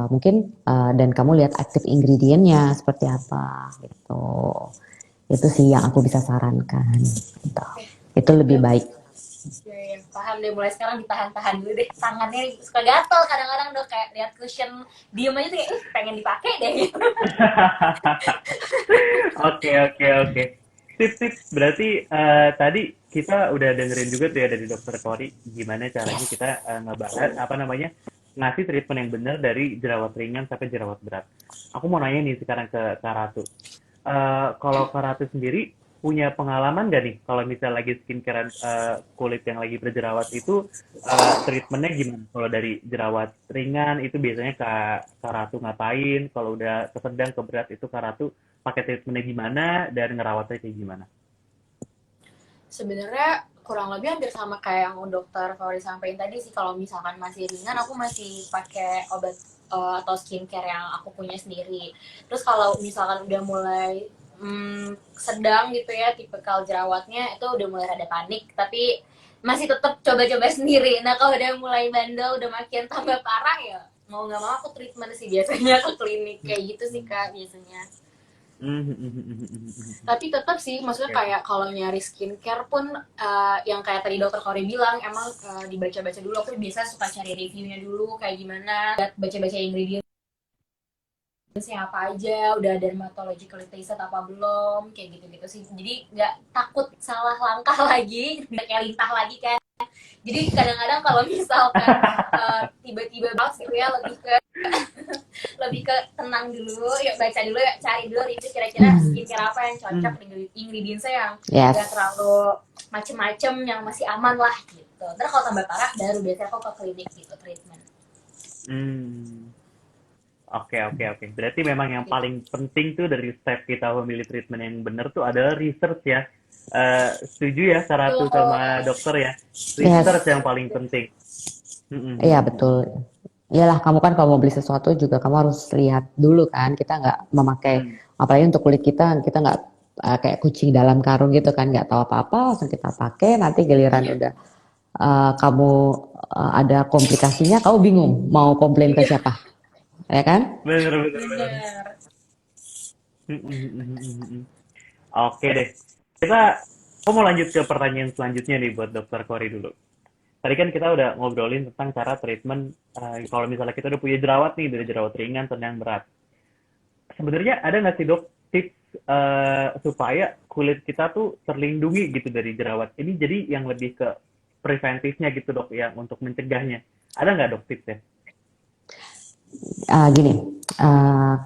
mungkin dan kamu lihat active ingredientnya seperti apa gitu. Itu sih yang aku bisa sarankan. Gitu. Itu lebih baik. Ya, paham deh, mulai sekarang ditahan-tahan dulu deh tangannya, suka gatel kadang-kadang dok, kayak lihat cushion diem aja tuh kayak pengen dipakai deh gitu. Oke, oke, oke. Tips-tips berarti tadi kita udah dengerin juga tuh ya dari Dokter Kori gimana caranya kita ngebahas apa namanya ngasih treatment yang benar dari jerawat ringan sampai jerawat berat. Aku mau nanya nih sekarang ke Kak Ratu. Kalau Kak Ratu sendiri punya pengalaman gak nih kalau misal lagi skincare kulit yang lagi berjerawat itu treatmentnya gimana? Kalau dari jerawat ringan itu biasanya Kak Ratu ngapain? Kalau udah ke sedang ke berat itu Kak Ratu pakai treatmentnya gimana dan ngerawatnya kayak gimana? Sebenarnya kurang lebih hampir sama kayak yang dokter Fauzi sampaikan tadi sih. Kalau misalkan masih ringan, aku masih pakai obat atau skincare yang aku punya sendiri. Terus kalau misalkan udah mulai sedang gitu ya, tipikal jerawatnya itu udah mulai rada panik, tapi masih tetap coba-coba sendiri. Nah kalau udah mulai bandel, udah makin tambah parah ya, mau nggak mau aku treatment sih biasanya ke klinik kayak gitu sih Kak biasanya. Tapi tetap sih, maksudnya Oke. kayak kalau nyari skincare pun yang kayak tadi dokter Kori bilang, emang dibaca-baca dulu. Aku biasa suka cari reviewnya dulu kayak gimana, baca-baca ingredientsnya apa aja, udah dermatologically tested apa belum, kayak gitu-gitu sih. Jadi nggak takut salah langkah lagi, nggak kayak lintah lagi kan. Jadi kadang-kadang kalau misalkan tiba-tiba banget gitu ya, lebih ke tenang dulu, yuk baca dulu, yuk cari dulu review kira-kira skincare apa yang cocok, ingredientsnya yang Yes. nggak terlalu macem-macem, yang masih aman lah gitu. Terus kalau tambah parah baru biasanya aku ke klinik gitu treatment. Hmm. Oke, oke, oke. Berarti memang yang paling penting tuh dari step kita memilih treatment yang benar tuh adalah research ya. Setuju ya Kak Ratu Tuh, sama dokter ya? Research Yes. yang paling penting. Iya betul. Iyalah kamu kan kalau mau beli sesuatu juga kamu harus lihat dulu kan. Kita nggak memakai, Hmm. apalagi untuk kulit kita nggak kayak kucing dalam karung gitu kan, nggak tahu apa-apa langsung kita pakai. Nanti giliran udah kamu ada komplikasinya, kamu bingung mau komplain ke iya siapa, ya kan? Bener, bener, bener. bener. Oke deh. Kita, aku mau lanjut ke pertanyaan selanjutnya nih buat Dokter Kori dulu. Tadi kan kita udah ngobrolin tentang cara treatment kalau misalnya kita udah punya jerawat nih, dari jerawat ringan, sedang, berat. Sebenarnya ada nggak sih dok tips supaya kulit kita tuh terlindungi gitu dari jerawat? Ini jadi yang lebih ke preventifnya gitu dok, yang untuk mencegahnya. Ada nggak dok tipsnya? Gini,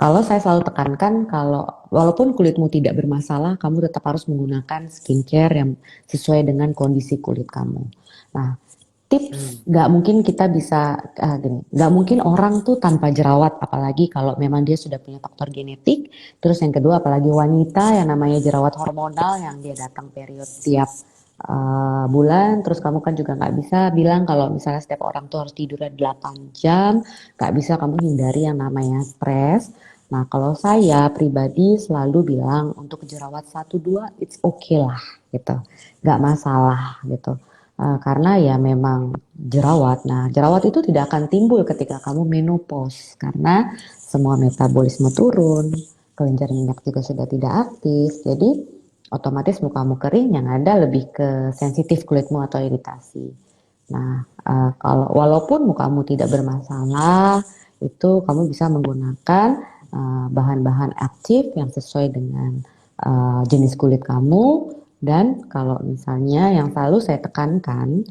kalau saya selalu tekankan kalau walaupun kulitmu tidak bermasalah, kamu tetap harus menggunakan skincare yang sesuai dengan kondisi kulit kamu. Nah, tips nggak mungkin kita bisa gini, nggak mungkin orang tuh tanpa jerawat, apalagi kalau memang dia sudah punya faktor genetik. Terus yang kedua, apalagi wanita yang namanya jerawat hormonal yang dia datang period tiap bulan. Terus kamu kan juga nggak bisa bilang kalau misalnya setiap orang tuh harus tidurnya 8 jam, nggak bisa kamu hindari yang namanya stres. Nah, kalau saya pribadi selalu bilang untuk jerawat satu dua it's okay lah gitu, nggak masalah gitu. Karena ya memang jerawat. Nah, jerawat itu tidak akan timbul ketika kamu menopause karena semua metabolisme turun, kelenjar minyak juga sudah tidak aktif. Jadi otomatis mukamu kering, yang ada lebih ke sensitif kulitmu atau iritasi. Nah, kalau walaupun mukamu tidak bermasalah, itu kamu bisa menggunakan bahan-bahan aktif yang sesuai dengan jenis kulit kamu. Dan kalau misalnya yang selalu saya tekankan,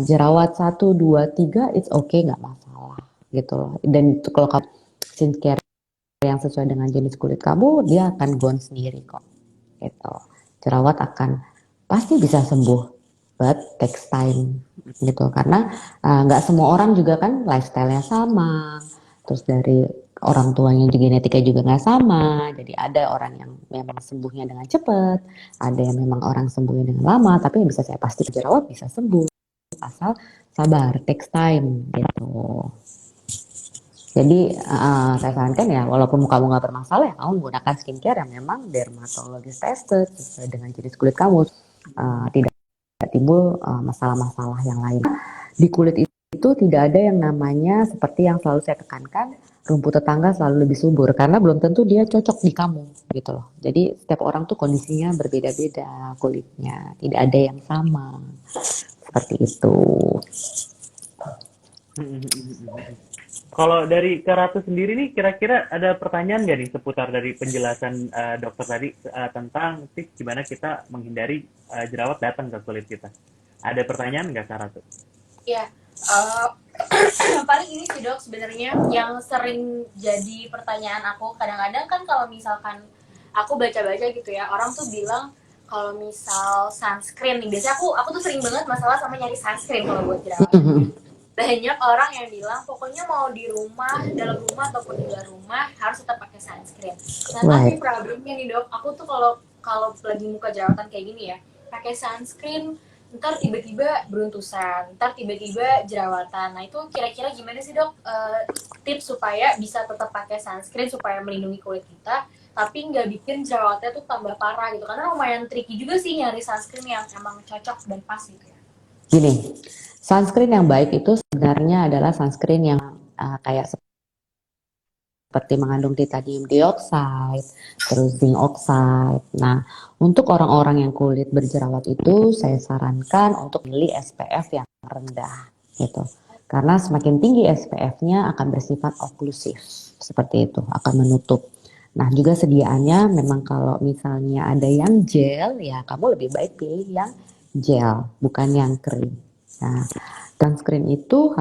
jerawat satu 2 3 it's okay, nggak masalah gitu loh. Dan itu kalau kamu skincare yang sesuai dengan jenis kulit kamu, dia akan gone sendiri kok gitu. Jerawat akan pasti bisa sembuh, but takes time gitu. Karena nggak semua orang juga kan lifestyle-nya sama, terus dari orang tuanya juga genetiknya juga nggak sama. Jadi ada orang yang memang sembuhnya dengan cepat, ada yang memang orang sembuhnya dengan lama. Tapi yang bisa saya pasti jerawat bisa sembuh asal sabar, takes time gitu. Jadi saya sarankan ya, walaupun kamu nggak bermasalah ya, kamu menggunakan skincare yang memang dermatologis tested sesuai dengan jenis kulit kamu. Tidak timbul masalah-masalah yang lain. Di kulit itu tidak ada yang namanya seperti yang selalu saya tekankan, rumput tetangga selalu lebih subur karena belum tentu dia cocok di kamu gitu loh. Jadi setiap orang tuh kondisinya berbeda-beda kulitnya, tidak ada yang sama seperti itu. Kalau dari Kak Ratu sendiri nih, kira-kira ada pertanyaan nggak nih seputar dari penjelasan dokter tadi tentang tips gimana kita menghindari jerawat datang ke kulit kita? Ada pertanyaan nggak Kak Ratu? Ya, paling ini sih dok sebenarnya yang sering jadi pertanyaan aku kadang-kadang kan kalau misalkan aku baca-baca gitu ya orang tuh bilang kalau misal sunscreen nih biasanya aku tuh sering banget masalah sama nyari sunscreen kalau buat jerawat. Banyak orang yang bilang pokoknya mau di rumah, dalam rumah ataupun di luar rumah harus tetap pakai sunscreen. Nah tapi Right. problemnya nih dok, aku tuh kalau kalau lagi muka jerawatan kayak gini ya, pakai sunscreen ntar tiba-tiba beruntusan, ntar tiba-tiba jerawatan. Nah itu kira-kira gimana sih dok tips supaya bisa tetap pakai sunscreen supaya melindungi kulit kita, tapi nggak bikin jerawatnya tuh tambah parah gitu. Karena lumayan tricky juga sih nyari sunscreen yang emang cocok dan pas gitu ya. Gini, sunscreen yang baik itu sebenarnya adalah sunscreen yang kayak seperti mengandung titanium dioxide, terus zinc oxide. Nah, untuk orang-orang yang kulit berjerawat itu saya sarankan untuk beli SPF yang rendah gitu. Karena semakin tinggi SPF-nya akan bersifat oklusif, seperti itu, akan menutup. Nah, juga sediaannya memang kalau misalnya ada yang gel, ya kamu lebih baik pilih yang gel, bukan yang krim. Nah, sunscreen itu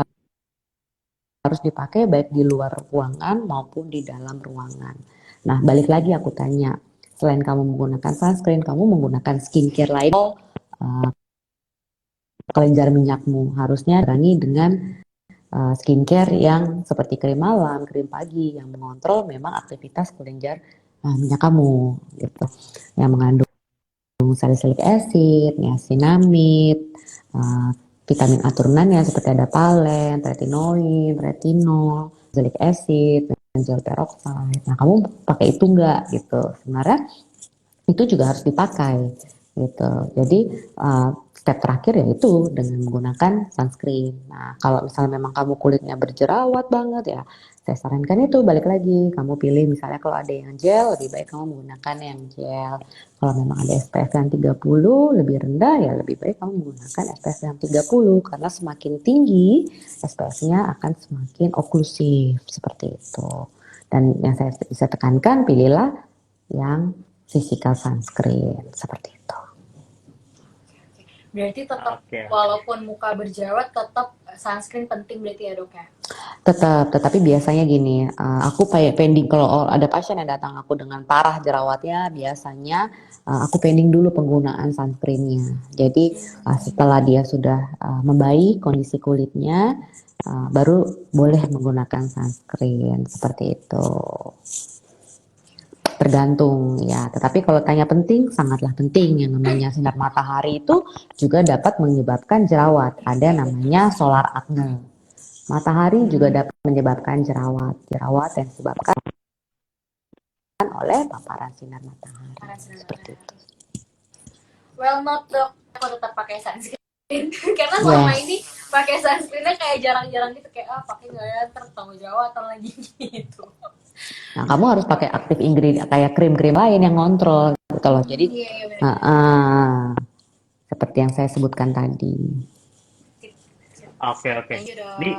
harus dipakai baik di luar ruangan maupun di dalam ruangan. Nah, balik lagi aku tanya, selain kamu menggunakan sunscreen, kamu menggunakan skincare lain, uh, kelenjar minyakmu harusnya barengi dengan skincare yang seperti krim malam, krim pagi yang mengontrol memang aktivitas kelenjar minyak kamu gitu. Yang mengandung salicylic acid, niacinamide, uh, vitamin A turunannya seperti ada palen, retinoid, retinol, azelaic acid, benzoyl peroxide. Nah, kamu pakai itu enggak gitu. Sebenarnya itu juga harus dipakai gitu. Jadi step terakhir yaitu dengan menggunakan sunscreen. Nah, kalau misalnya memang kamu kulitnya berjerawat banget ya, saya sarankan itu balik lagi. Kamu pilih misalnya kalau ada yang gel, lebih baik kamu menggunakan yang gel. Kalau memang ada SPF yang 30 lebih rendah ya lebih baik kamu menggunakan SPF yang 30 karena semakin tinggi SPF-nya akan semakin oklusif seperti itu. Dan yang saya bisa tekankan pilihlah yang physical sunscreen seperti itu. Berarti tetap Oke. walaupun muka berjerawat tetap sunscreen penting berarti ya dok ya? Tetapi biasanya gini, aku pending kalau ada pasien yang datang aku dengan parah jerawatnya, biasanya aku pending dulu penggunaan sunscreennya. Jadi setelah dia sudah membaik kondisi kulitnya, baru boleh menggunakan sunscreen seperti itu. Tergantung ya, tetapi kalau tanya penting, sangatlah penting. Yang namanya sinar matahari itu juga dapat menyebabkan jerawat. Ada namanya solar acne. Matahari juga dapat menyebabkan jerawat. Jerawat yang disebabkan oleh paparan sinar matahari. Seperti itu. Well not dok, aku tetap pakai sunscreen karena selama ini pakai sunscreennya kayak jarang-jarang gitu kayak pakai nggak ya ntar tanggung jerawatan lagi gitu. Nah, kamu harus pakai aktif ingredient kayak krim-krim lain yang ngontrol gitu loh. Jadi seperti yang saya sebutkan tadi. Oke. Ini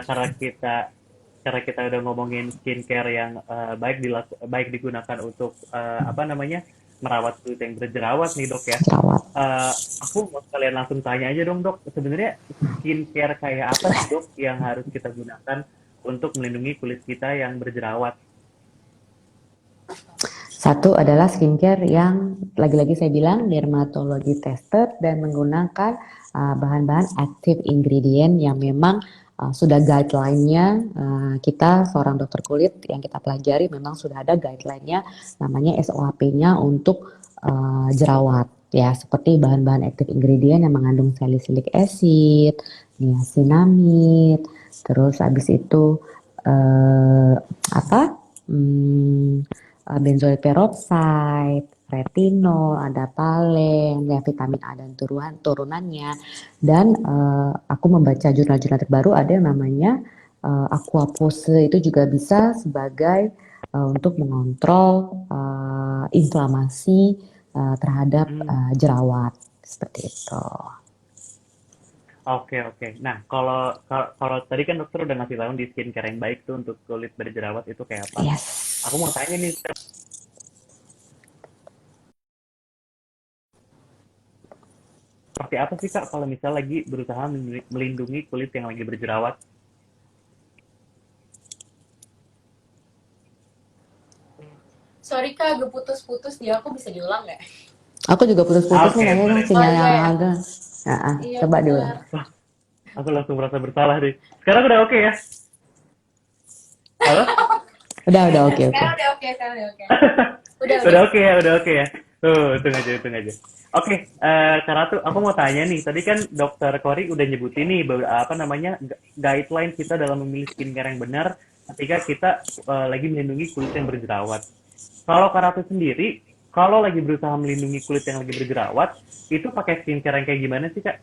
karena kita udah ngomongin skincare yang baik digunakan untuk merawat kulit yang berjerawat nih dok ya. Jerawat. Aku mau sekalian langsung tanya aja dong dok, sebenarnya skincare kayak apa sih dok yang harus kita gunakan untuk melindungi kulit kita yang berjerawat? Satu adalah skincare yang lagi-lagi saya bilang dermatologi tested dan menggunakan bahan-bahan active ingredient yang memang sudah guideline-nya kita seorang dokter kulit yang kita pelajari memang sudah ada guideline-nya namanya SOAP-nya untuk jerawat ya, seperti bahan-bahan active ingredient yang mengandung salicylic acid, niacinamide, terus habis itu benzoyl peroxide, retinol, ada palen, ya vitamin A dan turunannya. Dan aku membaca jurnal-jurnal terbaru ada yang namanya aqua pose itu juga bisa sebagai untuk mengontrol inflamasi terhadap Hmm. jerawat seperti itu. Oke, oke. Nah, kalau kalau kalau tadi kan dokter udah ngasih tahu di skincare yang baik tuh untuk kulit berjerawat itu kayak apa. Aku Yes. mau tanya nih, seperti apa sih Kak kalau misal lagi berusaha melindungi kulit yang lagi berjerawat? Sorry Kak, agak putus-putus dia, aku bisa diulang nggak? Aku juga putus-putus nih Oke, kayaknya boleh. Oh sinyal iya yang ya, agak. iya Coba diulang. benar. Wah, aku langsung merasa bersalah deh. Sekarang udah oke ya? Halo? Udah oke oke. Sekarang udah oke, sekarang udah oke. Udah. Udah oke ya, udah oke ya. Tuh, hitung aja, hitung aja. Oke, karena tuh aku mau tanya nih, tadi kan dokter Kori udah nyebutin nih apa namanya guideline kita dalam memilih skincare yang benar ketika kita lagi melindungi kulit yang berjerawat. Kalau Karatu sendiri, kalau lagi berusaha melindungi kulit yang lagi berjerawat, itu pakai skincare yang kayak gimana sih Kak?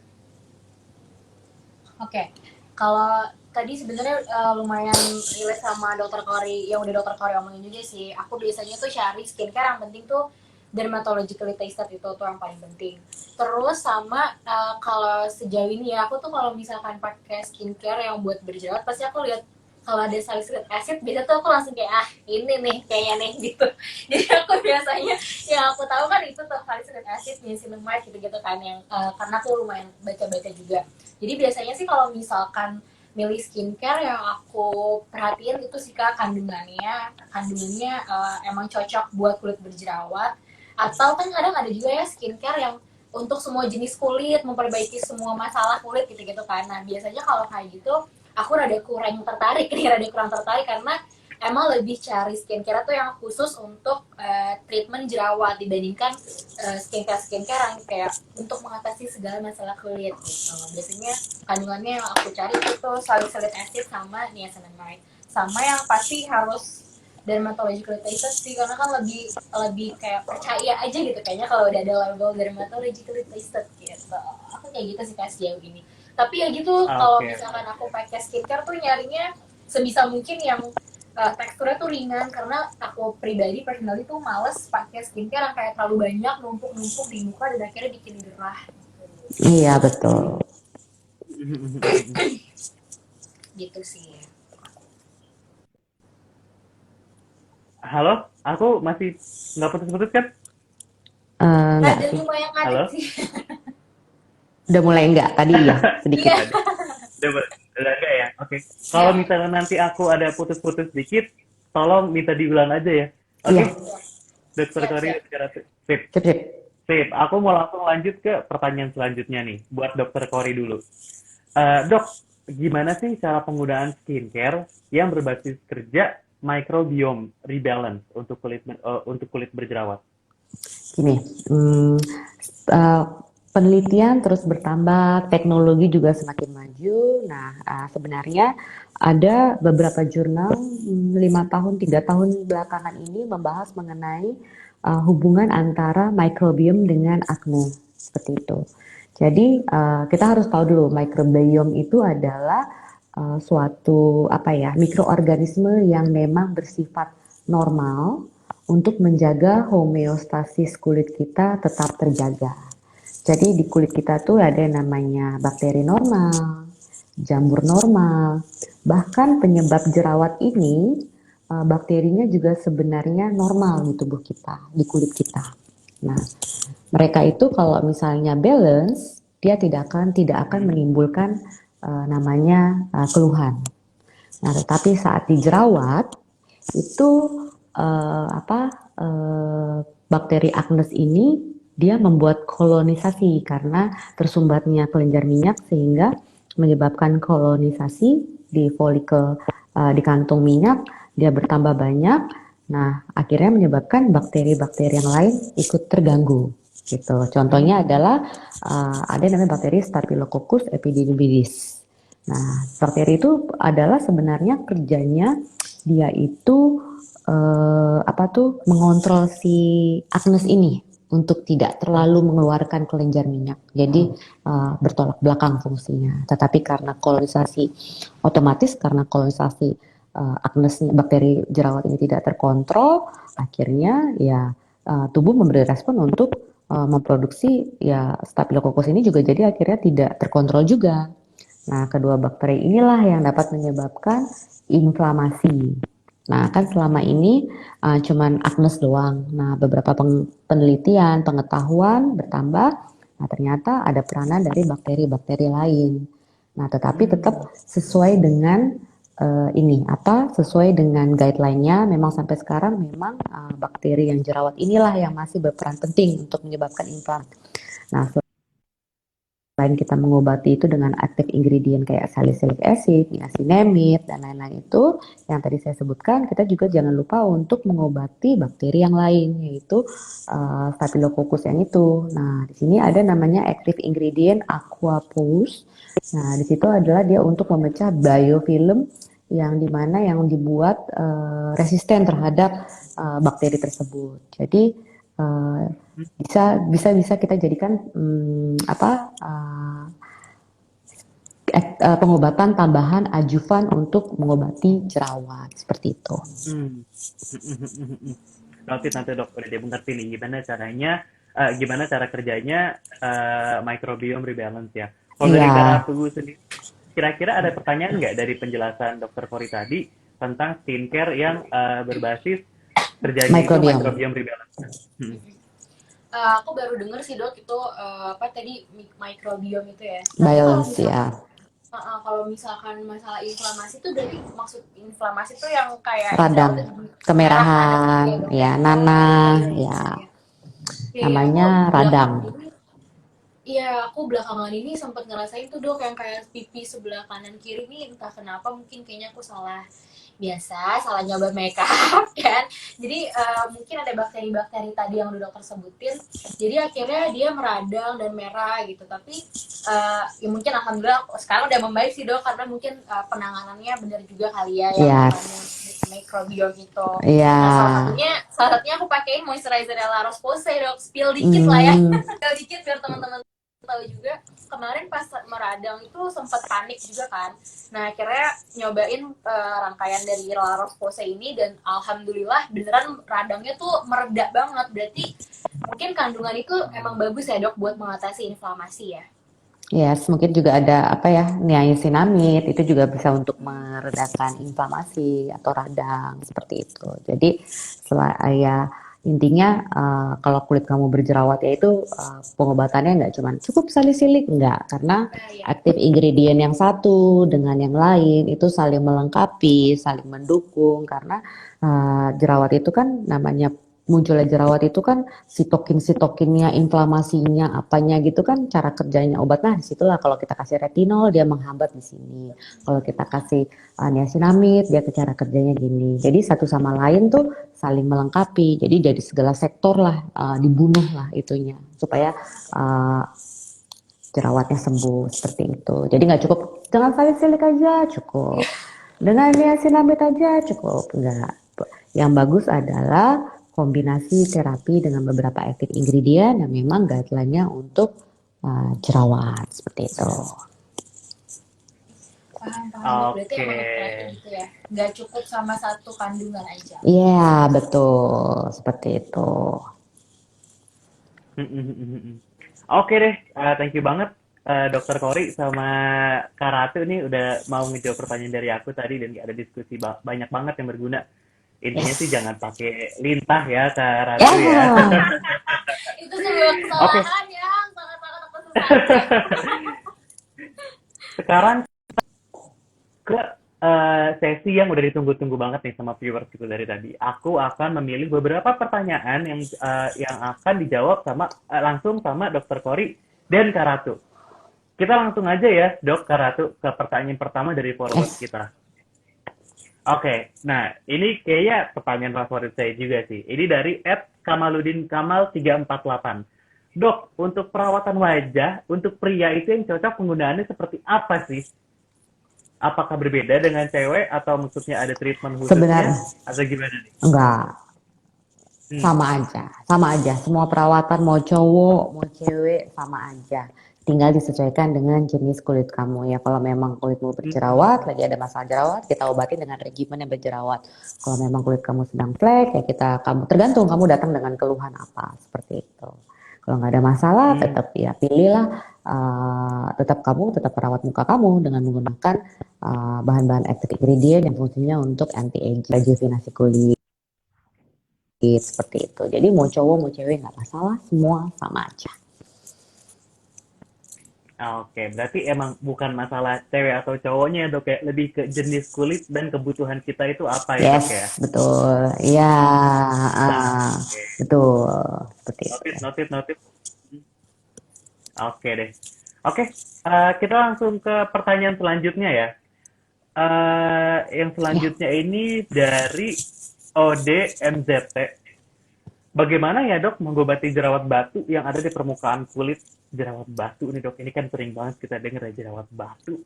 Oke, kalau tadi sebenarnya lumayan relate sama dokter Kori yang udah dokter Kori omongin juga sih. Aku biasanya tuh cari skincare yang penting tuh dermatologically tested, itu tuh yang paling penting. Terus sama kalau sejauh ini ya aku tuh kalau misalkan pakai skincare yang buat berjerawat pasti aku lihat kalau ada salicylic acid biasa tuh aku langsung kayak ini nih kayaknya nih gitu. Jadi aku biasanya yang aku tahu kan itu tuh salicylic acid, niacinamide gitu-gitu kan yang karena aku lumayan baca-baca juga. Jadi biasanya sih kalau misalkan milih skincare yang aku perhatiin itu sih Kak kandungannya emang cocok buat kulit berjerawat, atau kan kadang ada juga ya skincare yang untuk semua jenis kulit, memperbaiki semua masalah kulit gitu-gitu kan. Nah biasanya kalau kayak gitu aku rada kurang tertarik karena emang lebih cari skincare tuh yang khusus untuk treatment jerawat dibandingkan skincare yang kayak untuk mengatasi segala masalah kulit gitu. Biasanya kandungannya yang aku cari itu salicylic acid sama niacinamide. Sama yang pasti harus dermatological tested sih, karena kan lebih lebih kayak percaya aja gitu kayaknya kalau udah ada label dermatological tested gitu. Aku kayak gitu sih Kak sejauh ini. Tapi ya gitu, kalau Oke, misalkan aku pakai skincare tuh nyarinya sebisa mungkin yang teksturnya tuh ringan, karena aku pribadi personally tuh males pakai skincare yang kayak terlalu banyak numpuk-numpuk di muka dan akhirnya bikin gerah Iya betul. gitu sih. halo, aku masih nggak putus-putus kan? Enggak Ada sih. lumayan ngadet Halo? sih. Udah mulai enggak tadi ya sedikit. Iya, Ada. Udah enggak ya? Oke. Kalau siap. misalnya nanti aku ada putus-putus dikit, tolong minta diulang aja ya. Iya, Oke, Dokter Siap, Kori siap. secara sip. sip sip. Sip. Aku mau langsung lanjut ke pertanyaan selanjutnya nih, buat Dokter Kori dulu. Dok, gimana sih cara penggunaan skincare yang berbasis kerja microbiome rebalance untuk kulit berjerawat? Gini, uh, penelitian terus bertambah, teknologi juga semakin maju. Nah, sebenarnya ada beberapa jurnal 5 tahun, 3 tahun belakangan ini membahas mengenai hubungan antara microbiome dengan acne seperti itu. Jadi kita harus tahu dulu microbiome itu adalah suatu apa ya mikroorganisme yang memang bersifat normal untuk menjaga homeostasis kulit kita tetap terjaga. Jadi di kulit kita tuh ada yang namanya bakteri normal, jamur normal, bahkan penyebab jerawat ini bakterinya juga sebenarnya normal di tubuh kita, di kulit kita. Nah, mereka itu kalau misalnya balance, dia tidak akan menimbulkan namanya keluhan. Nah, tetapi saat dijerawat itu apa bakteri Agnes ini dia membuat kolonisasi karena tersumbatnya kelenjar minyak sehingga menyebabkan kolonisasi di folikel di kantung minyak dia bertambah banyak. Nah, akhirnya menyebabkan bakteri-bakteri yang lain ikut terganggu gitu. Contohnya adalah ada yang namanya bakteri Staphylococcus epidermidis. Nah, bakteri itu adalah sebenarnya kerjanya dia itu apa tuh mengontrol si Agnes ini untuk tidak terlalu mengeluarkan kelenjar minyak. Jadi bertolak belakang fungsinya. Tetapi karena kolonisasi otomatis, karena kolonisasi agnesnya bakteri jerawat ini tidak terkontrol, akhirnya ya tubuh memberi respon untuk memproduksi ya Staphylococcus ini juga jadi akhirnya tidak terkontrol juga. Nah, kedua bakteri inilah yang dapat menyebabkan inflamasi. Nah, kan selama ini cuman Agnes doang. Nah, beberapa penelitian, pengetahuan bertambah. Nah, ternyata ada peranan dari bakteri-bakteri lain. Nah, tetapi tetap sesuai dengan sesuai dengan guideline-nya. Memang sampai sekarang memang bakteri yang jerawat inilah yang masih berperan penting untuk menyebabkan inflamasi. Nah, selain kita mengobati itu dengan aktif ingredient kayak salicylic acid, niacinamide, dan lain-lain itu, yang tadi saya sebutkan, kita juga jangan lupa untuk mengobati bakteri yang lain, yaitu Staphylococcus yang itu. Nah, di sini ada namanya active ingredient Aquapous. Nah, di situ adalah dia untuk memecah biofilm yang dimana yang dibuat resisten terhadap bakteri tersebut. Jadi bisa kita jadikan pengobatan tambahan adjuvan untuk mengobati jerawat seperti itu. Nanti dok, udah dia mengerti nih gimana cara kerjanya microbiome rebalance ya. Kalau dari Karatu sendiri, kira-kira ada pertanyaan nggak dari penjelasan Dokter Kori tadi tentang skincare yang berbasis terjadi itu microbiome rebalance? Aku baru dengar sih dok itu tadi microbiome itu ya. Balance ya. Kalau misalkan masalah inflamasi itu berarti maksud inflamasi itu yang kayak radang, kemerahan, ya, nanah, ya. Namanya radang. Iya, aku belakangan ini sempat ngerasain tuh dok yang kayak pipi sebelah kanan kiri nih entah kenapa mungkin kayaknya aku salah nyoba makeup kan. Jadi mungkin ada bakteri-bakteri tadi yang udah dokter sebutin. Jadi akhirnya dia meradang dan merah gitu. Tapi ya mungkin alhamdulillah sekarang udah membaik sih dok karena mungkin penanganannya benar juga kali ya yang microbiome itu. Nah, salah satunya aku pakein moisturizer La Roche-Posay dok. Spill dikit lah ya. Spill dikit biar teman-teman tahu juga. Kemarin pas meradang itu sempat panik juga kan. Nah, akhirnya nyobain rangkaian dari La Roche-Posay ini dan alhamdulillah beneran radangnya tuh mereda banget. Berarti mungkin kandungan itu emang bagus ya dok buat mengatasi inflamasi ya. Yes, mungkin juga ada niacinamide itu juga bisa untuk meredakan inflamasi atau radang seperti itu. Jadi intinya kalau kulit kamu berjerawat ya itu pengobatannya nggak cuma cukup salicylic, enggak, karena aktif ingredient yang satu dengan yang lain itu saling melengkapi, saling mendukung, karena jerawat itu kan namanya munculnya jerawat itu kan sitokinnya, inflamasinya, apanya gitu kan cara kerjanya obat. Nah, disitulah kalau kita kasih retinol dia menghambat di sini. Kalau kita kasih niacinamide dia cara kerjanya gini. Jadi satu sama lain tuh saling melengkapi. Jadi dari segala sektor lah dibunuh lah itunya supaya jerawatnya sembuh seperti itu. Jadi nggak cukup dengan salicylic aja cukup, dengan niacinamide aja cukup, enggak. Yang bagus adalah kombinasi terapi dengan beberapa active ingredient yang memang guideline-nya untuk jerawat seperti itu. Paham. Berarti emang gitu ya. Nggak cukup sama satu kandungan aja. Iya, betul. Seperti itu. Oke deh, thank you banget Dokter Kori sama Kak Ratu nih udah mau ngejawab pertanyaan dari aku tadi dan ada diskusi banyak banget yang berguna. Intinya sih jangan pakai lintah ya Kak Ratu ya. Itu sebuah kesalahan yang sangat-sangat aku sesali. Sekarang ke sesi yang udah ditunggu-tunggu banget nih sama viewers itu dari tadi. Aku akan memilih beberapa pertanyaan yang akan dijawab langsung sama Dokter Kori dan Kak Ratu. Kita langsung aja ya, Dok, Kak Ratu, ke pertanyaan pertama dari followers kita. Oke, nah ini kayaknya pertanyaan favorit saya juga sih. Ini dari @kamaludinkamal348. Dok, untuk perawatan wajah, untuk pria itu yang cocok penggunaannya seperti apa sih? Apakah berbeda dengan cewek atau maksudnya ada treatment khususnya? Sebenarnya atau gimana nih? enggak. Sama aja. Semua perawatan mau cowok, mau cewek sama aja. Tinggal disesuaikan dengan jenis kulit kamu ya. Kalau memang kulitmu berjerawat, lagi ada masalah jerawat, kita obatin dengan regimen yang berjerawat. Kalau memang kulit kamu sedang flek, ya kamu tergantung kamu datang dengan keluhan apa seperti itu. Kalau nggak ada masalah, tetap ya pilihlah tetap perawat muka kamu dengan menggunakan bahan-bahan active ingredient yang fungsinya untuk anti aging, rejuvenasi kulit seperti itu. Jadi mau cowok mau cewek nggak masalah, semua sama aja. Oke, berarti emang bukan masalah cewek atau cowoknya dok ya, lebih ke jenis kulit dan kebutuhan kita itu apa ya Yes, dok ya? betul. Iya, Nah, ah, oke. betul. Seperti itu. Notit, notit, notit. Oke deh. Oke, kita langsung ke pertanyaan selanjutnya ya. Yang Ya, selanjutnya ini dari ODMZT. Bagaimana ya dok mengobati jerawat batu yang ada di permukaan kulit? Jerawat batu nih dok, ini kan sering banget kita dengar ya jerawat batu.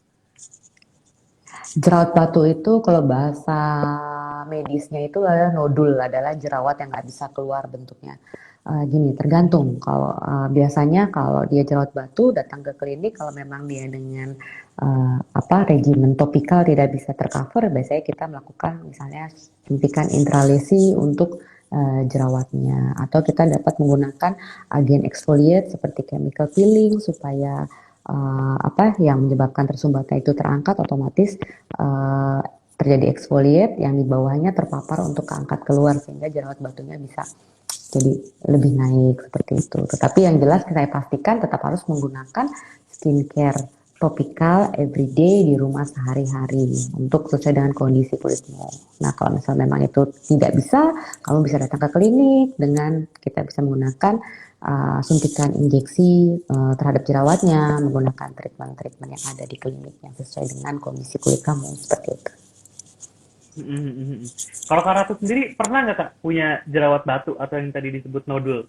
jerawat batu itu kalau bahasa medisnya itu adalah nodul, adalah jerawat yang nggak bisa keluar bentuknya. Gini, tergantung. Kalau biasanya kalau dia jerawat batu datang ke klinik, kalau memang dia dengan regimen topikal tidak bisa tercover, biasanya kita melakukan misalnya suntikan intralesi untuk jerawatnya, atau kita dapat menggunakan agen exfoliate seperti chemical peeling supaya yang menyebabkan tersumbatnya itu terangkat, otomatis uh, terjadi exfoliate yang di bawahnya terpapar untuk keangkat keluar sehingga jerawat batunya bisa jadi lebih naik seperti itu. Tetapi yang jelas saya pastikan tetap harus menggunakan skincare topikal everyday di rumah sehari-hari untuk sesuai dengan kondisi kulitmu. Nah, kalau misalnya memang itu tidak bisa, kamu bisa datang ke klinik dengan kita bisa menggunakan suntikan injeksi terhadap jerawatnya, menggunakan treatment-treatment yang ada di kliniknya sesuai dengan kondisi kulit kamu seperti itu. Kalau Kak Ratu sendiri pernah nggak Kak punya jerawat batu atau yang tadi disebut nodul?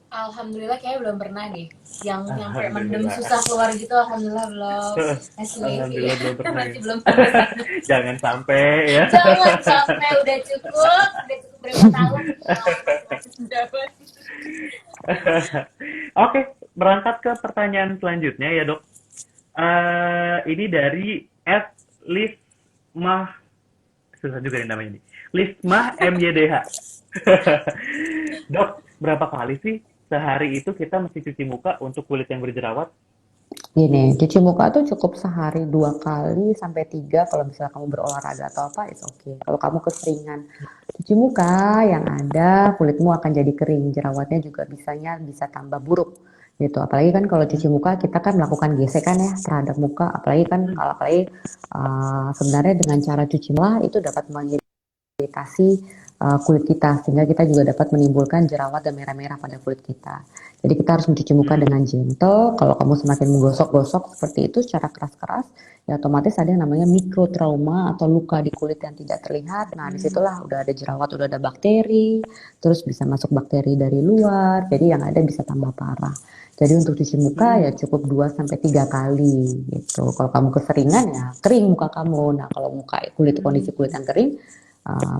Alhamdulillah kayaknya belum pernah deh. Yang nyampe mendem Alhamdulillah. susah keluar gitu, alhamdulillah belum. Masih ya, Alhamdulillah belum pernah ya. masih belum sampai sana. Jangan sampai ya. Jangan sampai udah cukup berapa tahun masih mendapat. Oke, berangkat ke pertanyaan selanjutnya ya dok. Ini dari Lismah, susah juga nih namanya ini. Lismah MYDH. Dok, berapa kali sih sehari itu kita mesti cuci muka untuk kulit yang berjerawat? Gini, cuci muka tuh cukup sehari 2 kali sampai 3 kalau misalnya kamu berolahraga atau apa, it's okay. Kalau kamu keseringan cuci muka, yang ada kulitmu akan jadi kering, jerawatnya juga bisa tambah buruk gitu. Apalagi kan kalau cuci muka kita kan melakukan gesekan ya terhadap muka, sebenarnya dengan cara cuci muka itu dapat mengiritasi kulit kita sehingga kita juga dapat menimbulkan jerawat dan merah-merah pada kulit kita. Jadi kita harus mencuci muka dengan gentle. Kalau kamu semakin menggosok-gosok seperti itu secara keras-keras, ya otomatis ada yang namanya mikrotrauma atau luka di kulit yang tidak terlihat. Nah, disitulah udah ada jerawat, udah ada bakteri, terus bisa masuk bakteri dari luar. Jadi yang ada bisa tambah parah. Jadi untuk cuci muka ya cukup 2 sampai 3 kali gitu. Kalau kamu keseringan ya kering muka kamu. Nah, kalau kondisi kulit yang kering,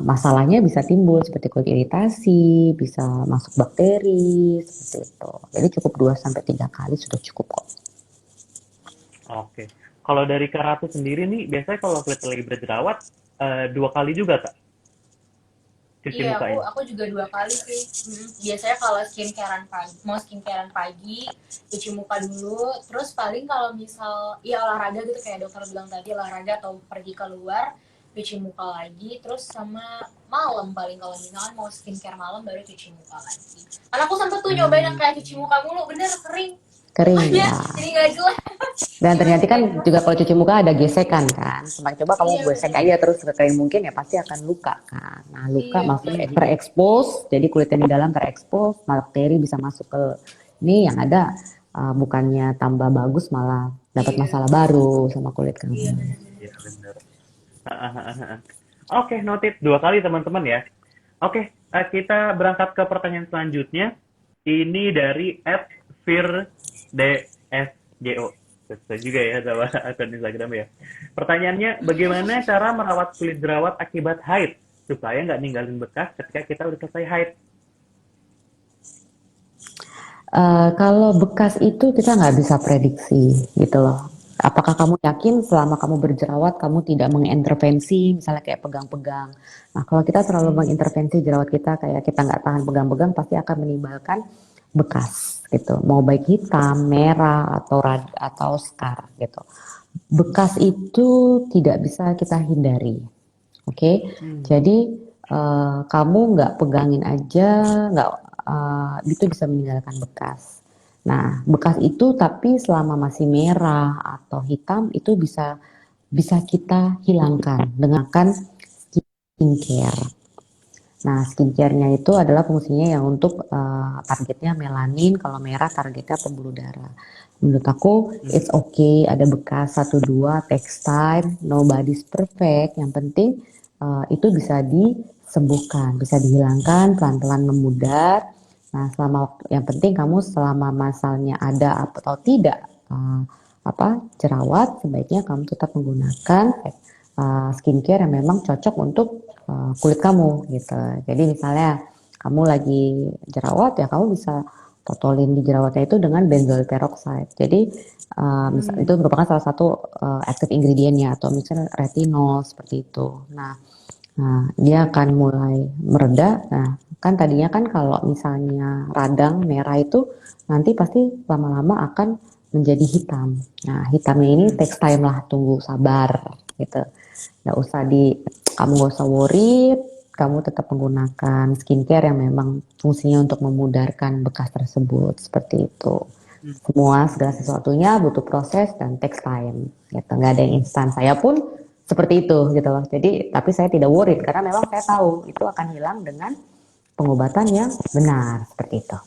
masalahnya bisa timbul seperti kulit iritasi, bisa masuk bakteri, seperti itu. Jadi cukup 2 sampai 3 kali sudah cukup kok. Oke. Kalau dari Kak Ratu sendiri nih, biasanya kalau kulit lagi berjerawat, 2 kali juga Kak cuci Iya, mukanya? aku juga 2 kali sih. Biasanya kalau skincarean pagi, cuci muka dulu. Terus paling kalau misal ya olahraga gitu kayak dokter bilang tadi, olahraga atau pergi keluar, cuci muka lagi. Terus sama malam paling kalau misalkan mau skincare malam baru cuci muka lagi. Karena aku sempet tuh nyobain yang kayak cuci muka mulu, bener kering. Kering Mukanya ya. jadi nggak jelas. Dan ternyata kan Gimana? juga kalau cuci muka ada gesekan kan. Semakin coba kamu Iya gesek bener. aja terus sekering mungkin ya pasti akan luka kan. Nah, luka Iya maksudnya bener. terekspos, jadi kulit yang di dalam terekspos, bakteri bisa masuk ke ini yang ada, bukannya tambah bagus malah dapat Iya. masalah baru sama kulit Iya kamu. bener-bener. Iya, benar. Oke, noted 2 kali teman-teman ya. Oke, kita berangkat ke pertanyaan selanjutnya. Ini dari @firdsgo. Sesuai juga ya sama akun Instagram ya. Pertanyaannya, bagaimana cara merawat kulit jerawat akibat haid supaya nggak ninggalin bekas ketika kita udah selesai haid? Kalau bekas itu kita nggak bisa prediksi gitu loh. Apakah kamu yakin selama kamu berjerawat kamu tidak mengintervensi, misalnya kayak pegang-pegang. Nah, kalau kita terlalu mengintervensi jerawat kita, kayak kita nggak tahan pegang-pegang, pasti akan menimbulkan bekas gitu. Mau baik hitam, merah, atau scar gitu. Bekas itu tidak bisa kita hindari. Oke, jadi kamu nggak pegangin aja, nggak itu bisa meninggalkan bekas. Nah, bekas itu tapi selama masih merah atau hitam itu bisa kita hilangkan dengan skincare. Nah, skincare-nya itu adalah fungsinya yang untuk targetnya melanin, kalau merah targetnya pembuluh darah. Menurut aku, it's okay, ada bekas satu dua, takes time, nobody's perfect. Yang penting itu bisa disembuhkan, bisa dihilangkan, pelan-pelan memudar. Nah, yang penting kamu selama masalnya ada atau tidak jerawat, sebaiknya kamu tetap menggunakan skincare yang memang cocok untuk kulit kamu gitu. Jadi misalnya kamu lagi jerawat ya kamu bisa totolin di jerawatnya itu dengan benzoyl peroxide. Jadi itu merupakan salah satu active ingredientnya atau misalnya retinol seperti itu. Nah, dia akan mulai mereda. Nah, kan tadinya kan kalau misalnya radang merah itu nanti pasti lama-lama akan menjadi hitam. Nah, hitamnya ini takes time lah, tunggu sabar gitu. Kamu gak usah worry, kamu tetap menggunakan skincare yang memang fungsinya untuk memudarkan bekas tersebut seperti itu. Segala sesuatunya butuh proses dan takes time gitu. Nggak ada yang instan. Saya pun seperti itu gitu loh. Jadi tapi saya tidak worried karena memang saya tahu itu akan hilang dengan pengobatan yang benar seperti itu.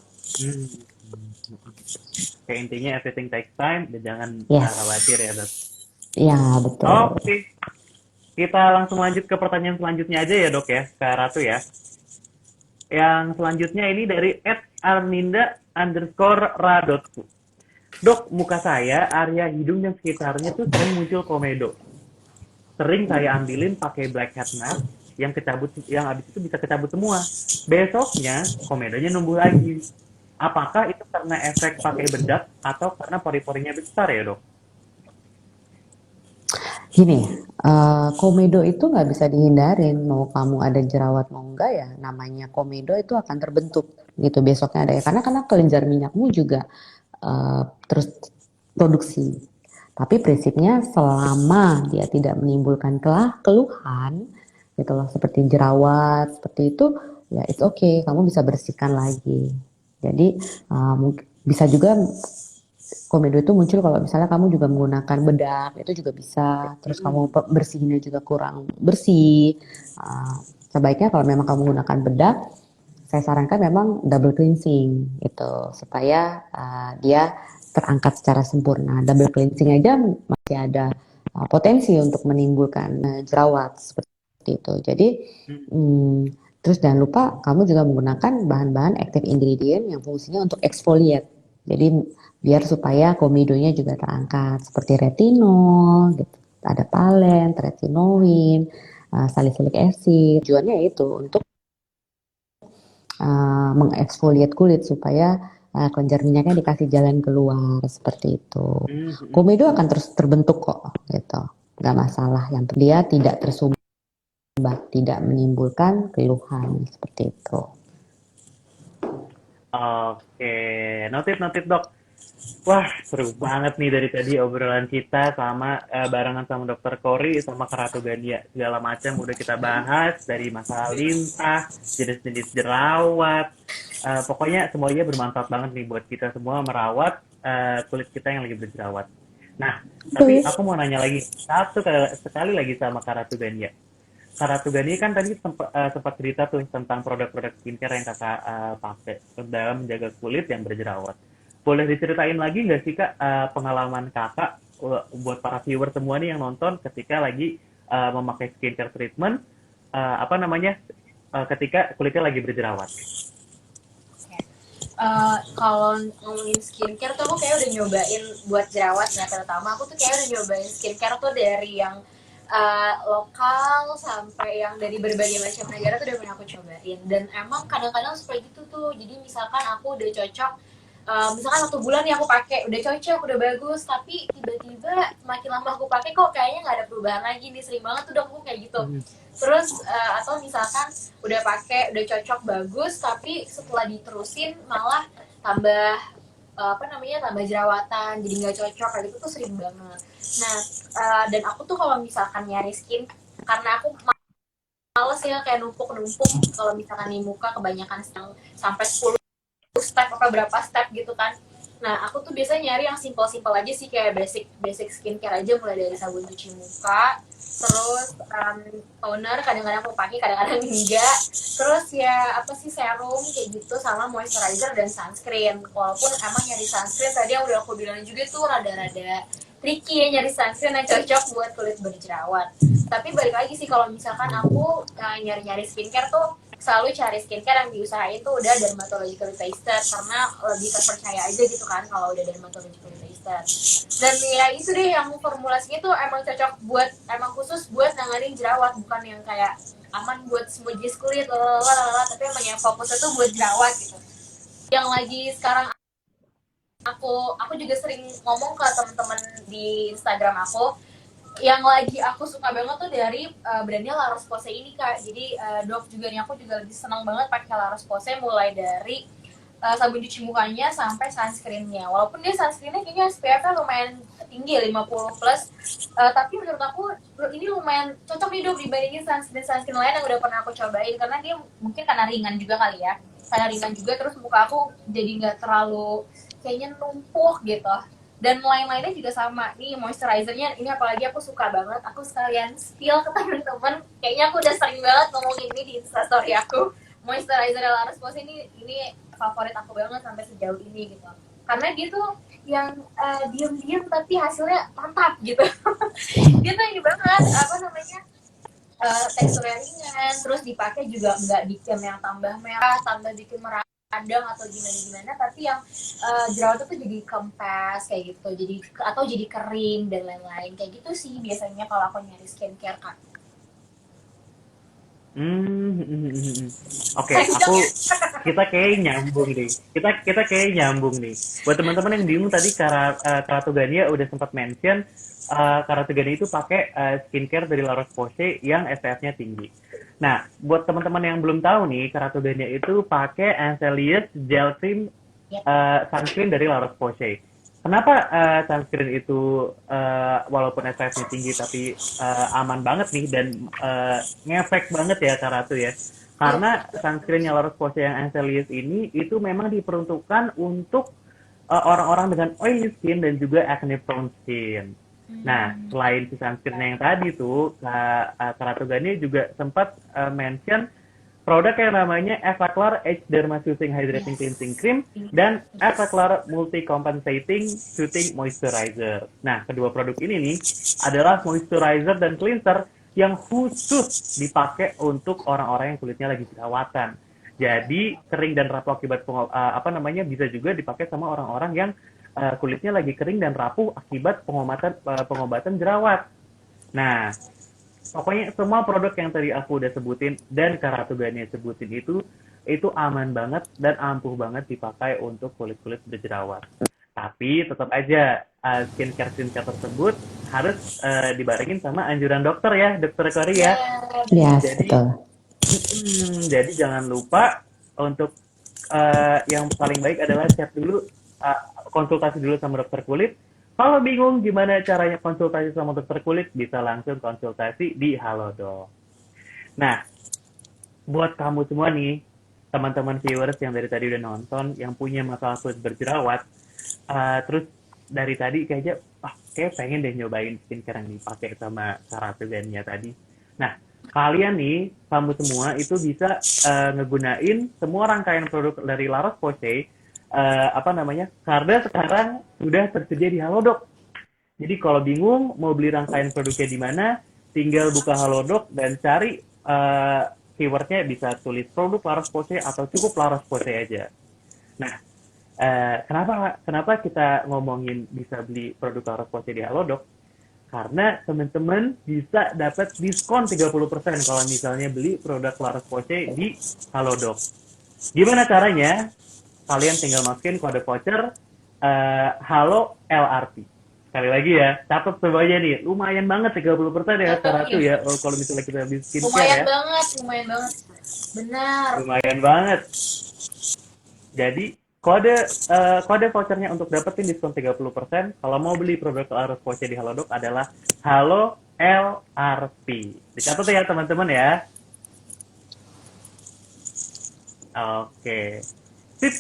Kayak intinya everything takes time dan jangan Yes. khawatir ya, Dok. Ya betul. Oke. Kita langsung lanjut ke pertanyaan selanjutnya aja ya, Dok ya, ke Ratu ya. Yang selanjutnya ini dari @arninda_radotku. Dok, muka saya, area hidung dan sekitarnya tuh sering muncul komedo. Sering saya ambilin pakai black hat mask yang habis itu bisa kecabut semua. Besoknya komedonya numbuh lagi. Apakah itu karena efek pakai bedak atau karena pori-porinya besar ya, Dok? Gini, komedo itu nggak bisa dihindarin. Mau kamu ada jerawat mau enggak ya, namanya komedo itu akan terbentuk gitu besoknya ada ya. Karena kelenjar minyakmu juga terus produksi. Tapi prinsipnya selama dia tidak menimbulkan keluhan gitu loh, seperti jerawat, seperti itu, ya it's okay, kamu bisa bersihkan lagi. Jadi bisa juga komedo itu muncul kalau misalnya kamu juga menggunakan bedak, itu juga bisa. Terus kamu bersihinnya juga kurang bersih. Sebaiknya kalau memang kamu menggunakan bedak, saya sarankan memang double cleansing gitu supaya dia terangkat secara sempurna. Double cleansing aja masih ada potensi untuk menimbulkan jerawat seperti itu. Jadi terus jangan lupa kamu juga menggunakan bahan-bahan active ingredient yang fungsinya untuk exfoliate. Jadi biar supaya komedonya juga terangkat seperti retinol, gitu. Ada palen, retinoin, salicylic acid. Tujuannya itu untuk mengeksfoliate kulit supaya kelenjar minyaknya dikasih jalan keluar seperti itu. Komedo akan terus terbentuk kok, gitu. Gak masalah. Yang dia tidak tersumbat, tidak menimbulkan keluhan seperti itu. Oke, notit Dok. Wah, seru banget nih dari tadi obrolan kita sama barengan sama Dokter Kori sama Kak Ratu Gania. Segala macam udah kita bahas dari masalah lintah, jenis-jenis jerawat. Pokoknya semuanya bermanfaat banget nih buat kita semua merawat kulit kita yang lagi berjerawat. Nah, tapi aku mau nanya lagi sekali lagi sama Kak Ratu Gania. Kak Ratu Gania kan tadi sempat cerita tuh tentang produk-produk skincare yang kakak pakai dalam menjaga kulit yang berjerawat. Boleh diceritain lagi nggak sih Kak pengalaman kakak buat para viewer semua nih yang nonton ketika lagi memakai skincare treatment ketika kulitnya lagi berjerawat? Kalau ngomongin skincare tuh aku kayak udah nyobain buat jerawat ya, terutama aku tuh kayak udah nyobain skincare tuh dari yang lokal sampai yang dari berbagai macam negara tuh udah pernah aku cobain. Dan emang kadang-kadang suka gitu tuh. Jadi misalkan aku udah cocok, misalkan 1 bulan nih aku pakai udah cocok udah bagus, tapi tiba-tiba makin lama aku pakai kok kayaknya nggak ada perubahan lagi nih, sering banget tuh aku kayak gitu. Terus atau misalkan udah pakai udah cocok bagus, tapi setelah diterusin malah tambah tambah jerawatan, jadi nggak cocok kayak gitu tuh sering banget. Nah, dan aku tuh kalau misalkan nyari skin, karena aku males ya kayak numpuk-numpuk kalau misalkan di muka kebanyakan sampai 10 step apa berapa step gitu kan. Nah, aku tuh biasanya nyari yang simpel-simpel aja sih, kayak basic skincare aja, mulai dari sabun cuci muka, terus toner kadang-kadang aku pakai, kadang-kadang enggak. Terus ya apa sih, serum kayak gitu, sama moisturizer dan sunscreen. Walaupun emang nyari sunscreen tadi yang udah aku bilang juga tuh rada-rada tricky ya, nyari sunscreen yang cocok buat kulit berjerawat. Tapi balik lagi sih, kalau misalkan aku nyari-nyari skincare tuh selalu cari skincare yang diusahain tuh udah dermatologically tested, karena lebih terpercaya aja gitu kan kalau udah dermatologically tested. Dan ya itu deh, yang formulasinya tuh emang cocok buat, emang khusus buat nanganin jerawat, bukan yang kayak aman buat smoothie kulit lalala, tapi emang yang fokusnya tuh buat jerawat gitu. Yang lagi sekarang aku juga sering ngomong ke teman-teman di Instagram aku, yang lagi aku suka banget tuh dari brandnya La Roche-Posay ini Kak. Jadi Dove juga nih, aku juga lagi senang banget pakai La Roche-Posay, mulai dari sabun cuci mukanya sampai sunscreennya. Walaupun dia sunscreennya kayaknya SPF-nya lumayan tinggi 50 plus, tapi menurut aku ini lumayan cocok nih Dove dibandingin sunscreen lain yang udah pernah aku cobain, karena dia mungkin karena ringan juga kali ya. Karena ringan juga, terus muka aku jadi nggak terlalu kayaknya numpuk gitu. Dan lain-lainnya juga sama nih, moisturizernya ini apalagi aku suka banget. Aku sekalian spill ke teman-teman, kayaknya aku udah sering banget ngomongin ini di Instastory aku. Moisturizer La Roche-Posay ini favorit aku banget sampai sejauh ini gitu, karena dia tuh yang diem-diem tapi hasilnya mantap gitu. Dia tuh ini banget, teksturnya ringan, terus dipakai juga nggak bikin yang tambah merah, tambah bikin meradang atau gimana-gimana, tapi yang jerawat itu jadi kempes kayak gitu, jadi atau jadi kering dan lain-lain kayak gitu sih biasanya kalau aku nyari skincare Kak. Oke, Panjang ya. kita kayak nyambung nih. Kita kayak nyambung nih. Buat teman-teman yang bingung tadi, Karatugania udah sempat mention Karatugania itu pakai skincare dari La Roche-Posay yang SPF-nya tinggi. Nah, buat teman-teman yang belum tahu nih, Karatugania itu pakai Ancelius Gel Cream sunscreen dari La Roche-Posay. Kenapa sunscreen itu walaupun SPF-nya tinggi tapi aman banget nih dan ngefek banget ya Karatu ya? Karena sunscreen-nya La Roche-Posay yang Ancelius ini itu memang diperuntukkan untuk orang-orang dengan oily skin dan juga acne prone skin. Nah, selain si sunscreen yang tadi tuh, Karatu Gani juga sempat mention produk yang namanya Evaclar Age Derma Soothing Hydrating Cleansing Cream dan Evaclar Multi Compensating Soothing Moisturizer. Nah, kedua produk ini nih adalah moisturizer dan cleanser yang khusus dipakai untuk orang-orang yang kulitnya lagi jerawatan. Jadi kering dan rapuh akibat bisa juga dipakai sama orang-orang yang kulitnya lagi kering dan rapuh akibat pengobatan jerawat. Nah, pokoknya semua produk yang tadi aku udah sebutin dan Karatu Gani sebutin itu aman banget dan ampuh banget dipakai untuk kulit-kulit berjerawat. Tapi tetap aja skincare tersebut harus dibarengin sama anjuran dokter ya, Dokter Kori ya. Yes, betul. Jadi jangan lupa untuk yang paling baik adalah cek dulu, konsultasi dulu sama dokter kulit. Kalau bingung gimana caranya konsultasi sama dokter kulit, bisa langsung konsultasi di Halodoc. Nah, buat kamu semua nih, teman-teman viewers yang dari tadi udah nonton, yang punya masalah kulit berjerawat, terus dari tadi kayaknya, kayak pengen deh nyobain skincare yang dipakai sama Karatu Gani tadi. Nah, kalian nih, kamu semua itu bisa ngegunain semua rangkaian produk dari La Roche-Posay, karena sekarang sudah tersedia di Halodoc. Jadi kalau bingung mau beli rangkaian produknya di mana, tinggal buka Halodoc dan cari keywordnya, bisa tulis produk La Roche-Posay atau cukup La Roche-Posay aja. Nah, kenapa kita ngomongin bisa beli produk La Roche-Posay di Halodoc? Karena teman-teman bisa dapat diskon 30% kalau misalnya beli produk La Roche-Posay di Halodoc. Gimana caranya? Kalian tinggal masukin kode voucher Halo LRT. Sekali lagi ya, catat semuanya nih. Lumayan banget 30% ya Kak Ratu ya. Kalau misalnya kita beli skincare Lumayan ya. banget, lumayan banget. Benar. Lumayan banget. Jadi kode vouchernya untuk dapetin diskon 30% kalau mau beli produk La Roche-Posay di Halodoc adalah Halo LRT. Dicatat ya teman-teman ya. Oke. Sip.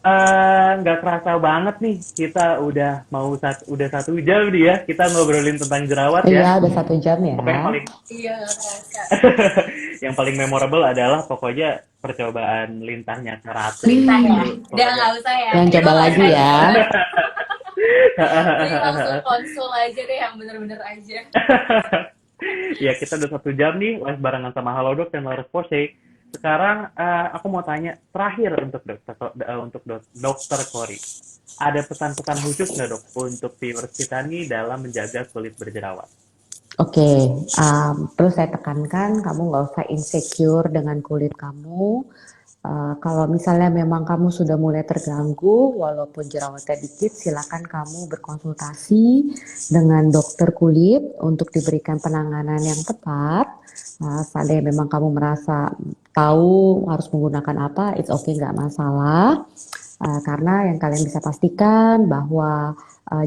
Nggak kerasa banget nih kita udah mau udah 1 jam nih ya kita ngobrolin tentang jerawat Iya, ya. udah 1 jam ya. Pokoknya paling Iya, nggak terasa. yang paling memorable adalah pokoknya percobaan lintahnya Kak Ratu. Lintah ya. Itu Udah pokoknya. nggak usah ya. Jangan coba lagi ya. Jadi langsung konsul aja deh yang bener-bener aja. Ya kita udah 1 jam nih live barengan sama Halodoc dan La Roche-Posay. Sekarang aku mau tanya terakhir untuk dokter Kori. Ada pesan-pesan khusus nggak dok untuk viewers kita nih dalam menjaga kulit berjerawat? Oke, perlu saya tekankan, kamu nggak usah insecure dengan kulit kamu. Kalau misalnya memang kamu sudah mulai terganggu, walaupun jerawatnya dikit, silakan kamu berkonsultasi dengan dokter kulit untuk diberikan penanganan yang tepat. Seandainya memang kamu merasa tahu harus menggunakan apa, it's okay, nggak masalah. Karena yang kalian bisa pastikan bahwa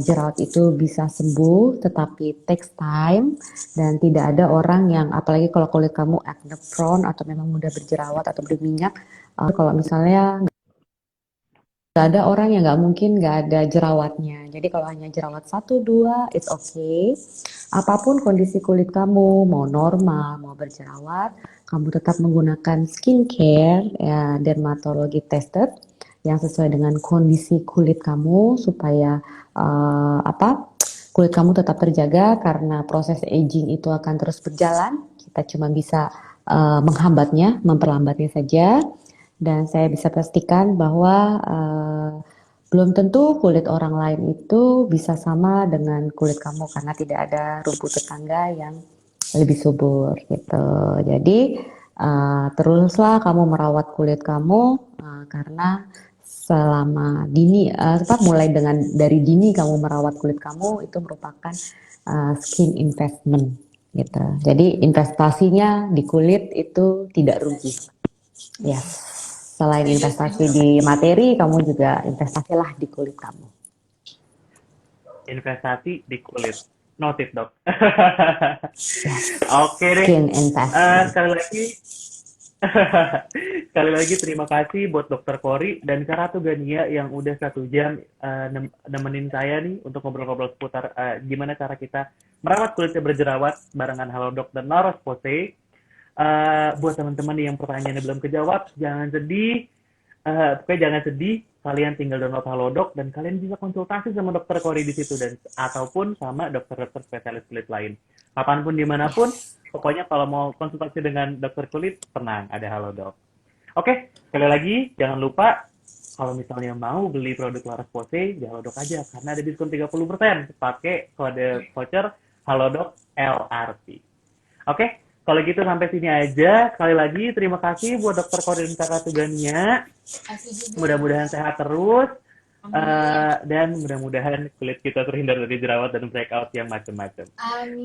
jerawat itu bisa sembuh, tetapi takes time dan tidak ada orang yang, apalagi kalau kulit kamu acne prone atau memang mudah berjerawat atau berminyak, kalau misalnya nggak ada orang yang nggak mungkin nggak ada jerawatnya. Jadi kalau hanya jerawat 1, 2, it's okay. Apapun kondisi kulit kamu, mau normal, mau berjerawat, kamu tetap menggunakan skincare ya, dermatologi tested yang sesuai dengan kondisi kulit kamu supaya kulit kamu tetap terjaga karena proses aging itu akan terus berjalan. Kita cuma bisa menghambatnya, memperlambatnya saja. Dan saya bisa pastikan bahwa belum tentu kulit orang lain itu bisa sama dengan kulit kamu karena tidak ada rumput tetangga yang lebih subur gitu. Jadi teruslah kamu merawat kulit kamu karena selama dini, mulai dari dini kamu merawat kulit kamu itu merupakan skin investment gitu. Jadi investasinya di kulit itu tidak rugi. Yes. Selain investasi di materi, kamu juga investasilah di kulit kamu. Investasi di kulit. Noted dok. Yes. Oke deh. Skin investment. Sekali lagi terima kasih buat Dokter Kori dan Kak Ratu Gania yang udah 1 jam nemenin saya nih untuk ngobrol-ngobrol seputar gimana cara kita merawat kulitnya berjerawat barengan Halodoc dan La Roche-Posay. Buat teman-teman yang pertanyaannya belum kejawab, jangan sedih. Pokoknya jangan sedih. Kalian tinggal download Halodoc dan kalian bisa konsultasi sama Dokter Kori di situ dan ataupun sama dokter-dokter spesialis kulit lain. Kapanpun dimanapun, pokoknya kalau mau konsultasi dengan dokter kulit, tenang, ada Halodoc. Oke, sekali lagi jangan lupa kalau misalnya mau beli produk La Roche-Posay, di Halodoc aja karena ada diskon 30%. Pakai kode voucher Halodoc LRT. Oke, kalau gitu sampai sini aja. Sekali lagi terima kasih buat Dokter Kori dan Kak Ratu Gania. Mudah-mudahan sehat terus. Dan mudah-mudahan kulit kita terhindar dari jerawat dan breakout yang macam-macam.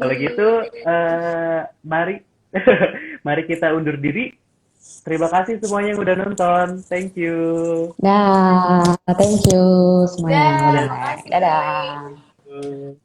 Kalau gitu, mari mari kita undur diri. Terima kasih semuanya yang udah nonton. Thank you. Thank you semuanya. Dadah. Dadah.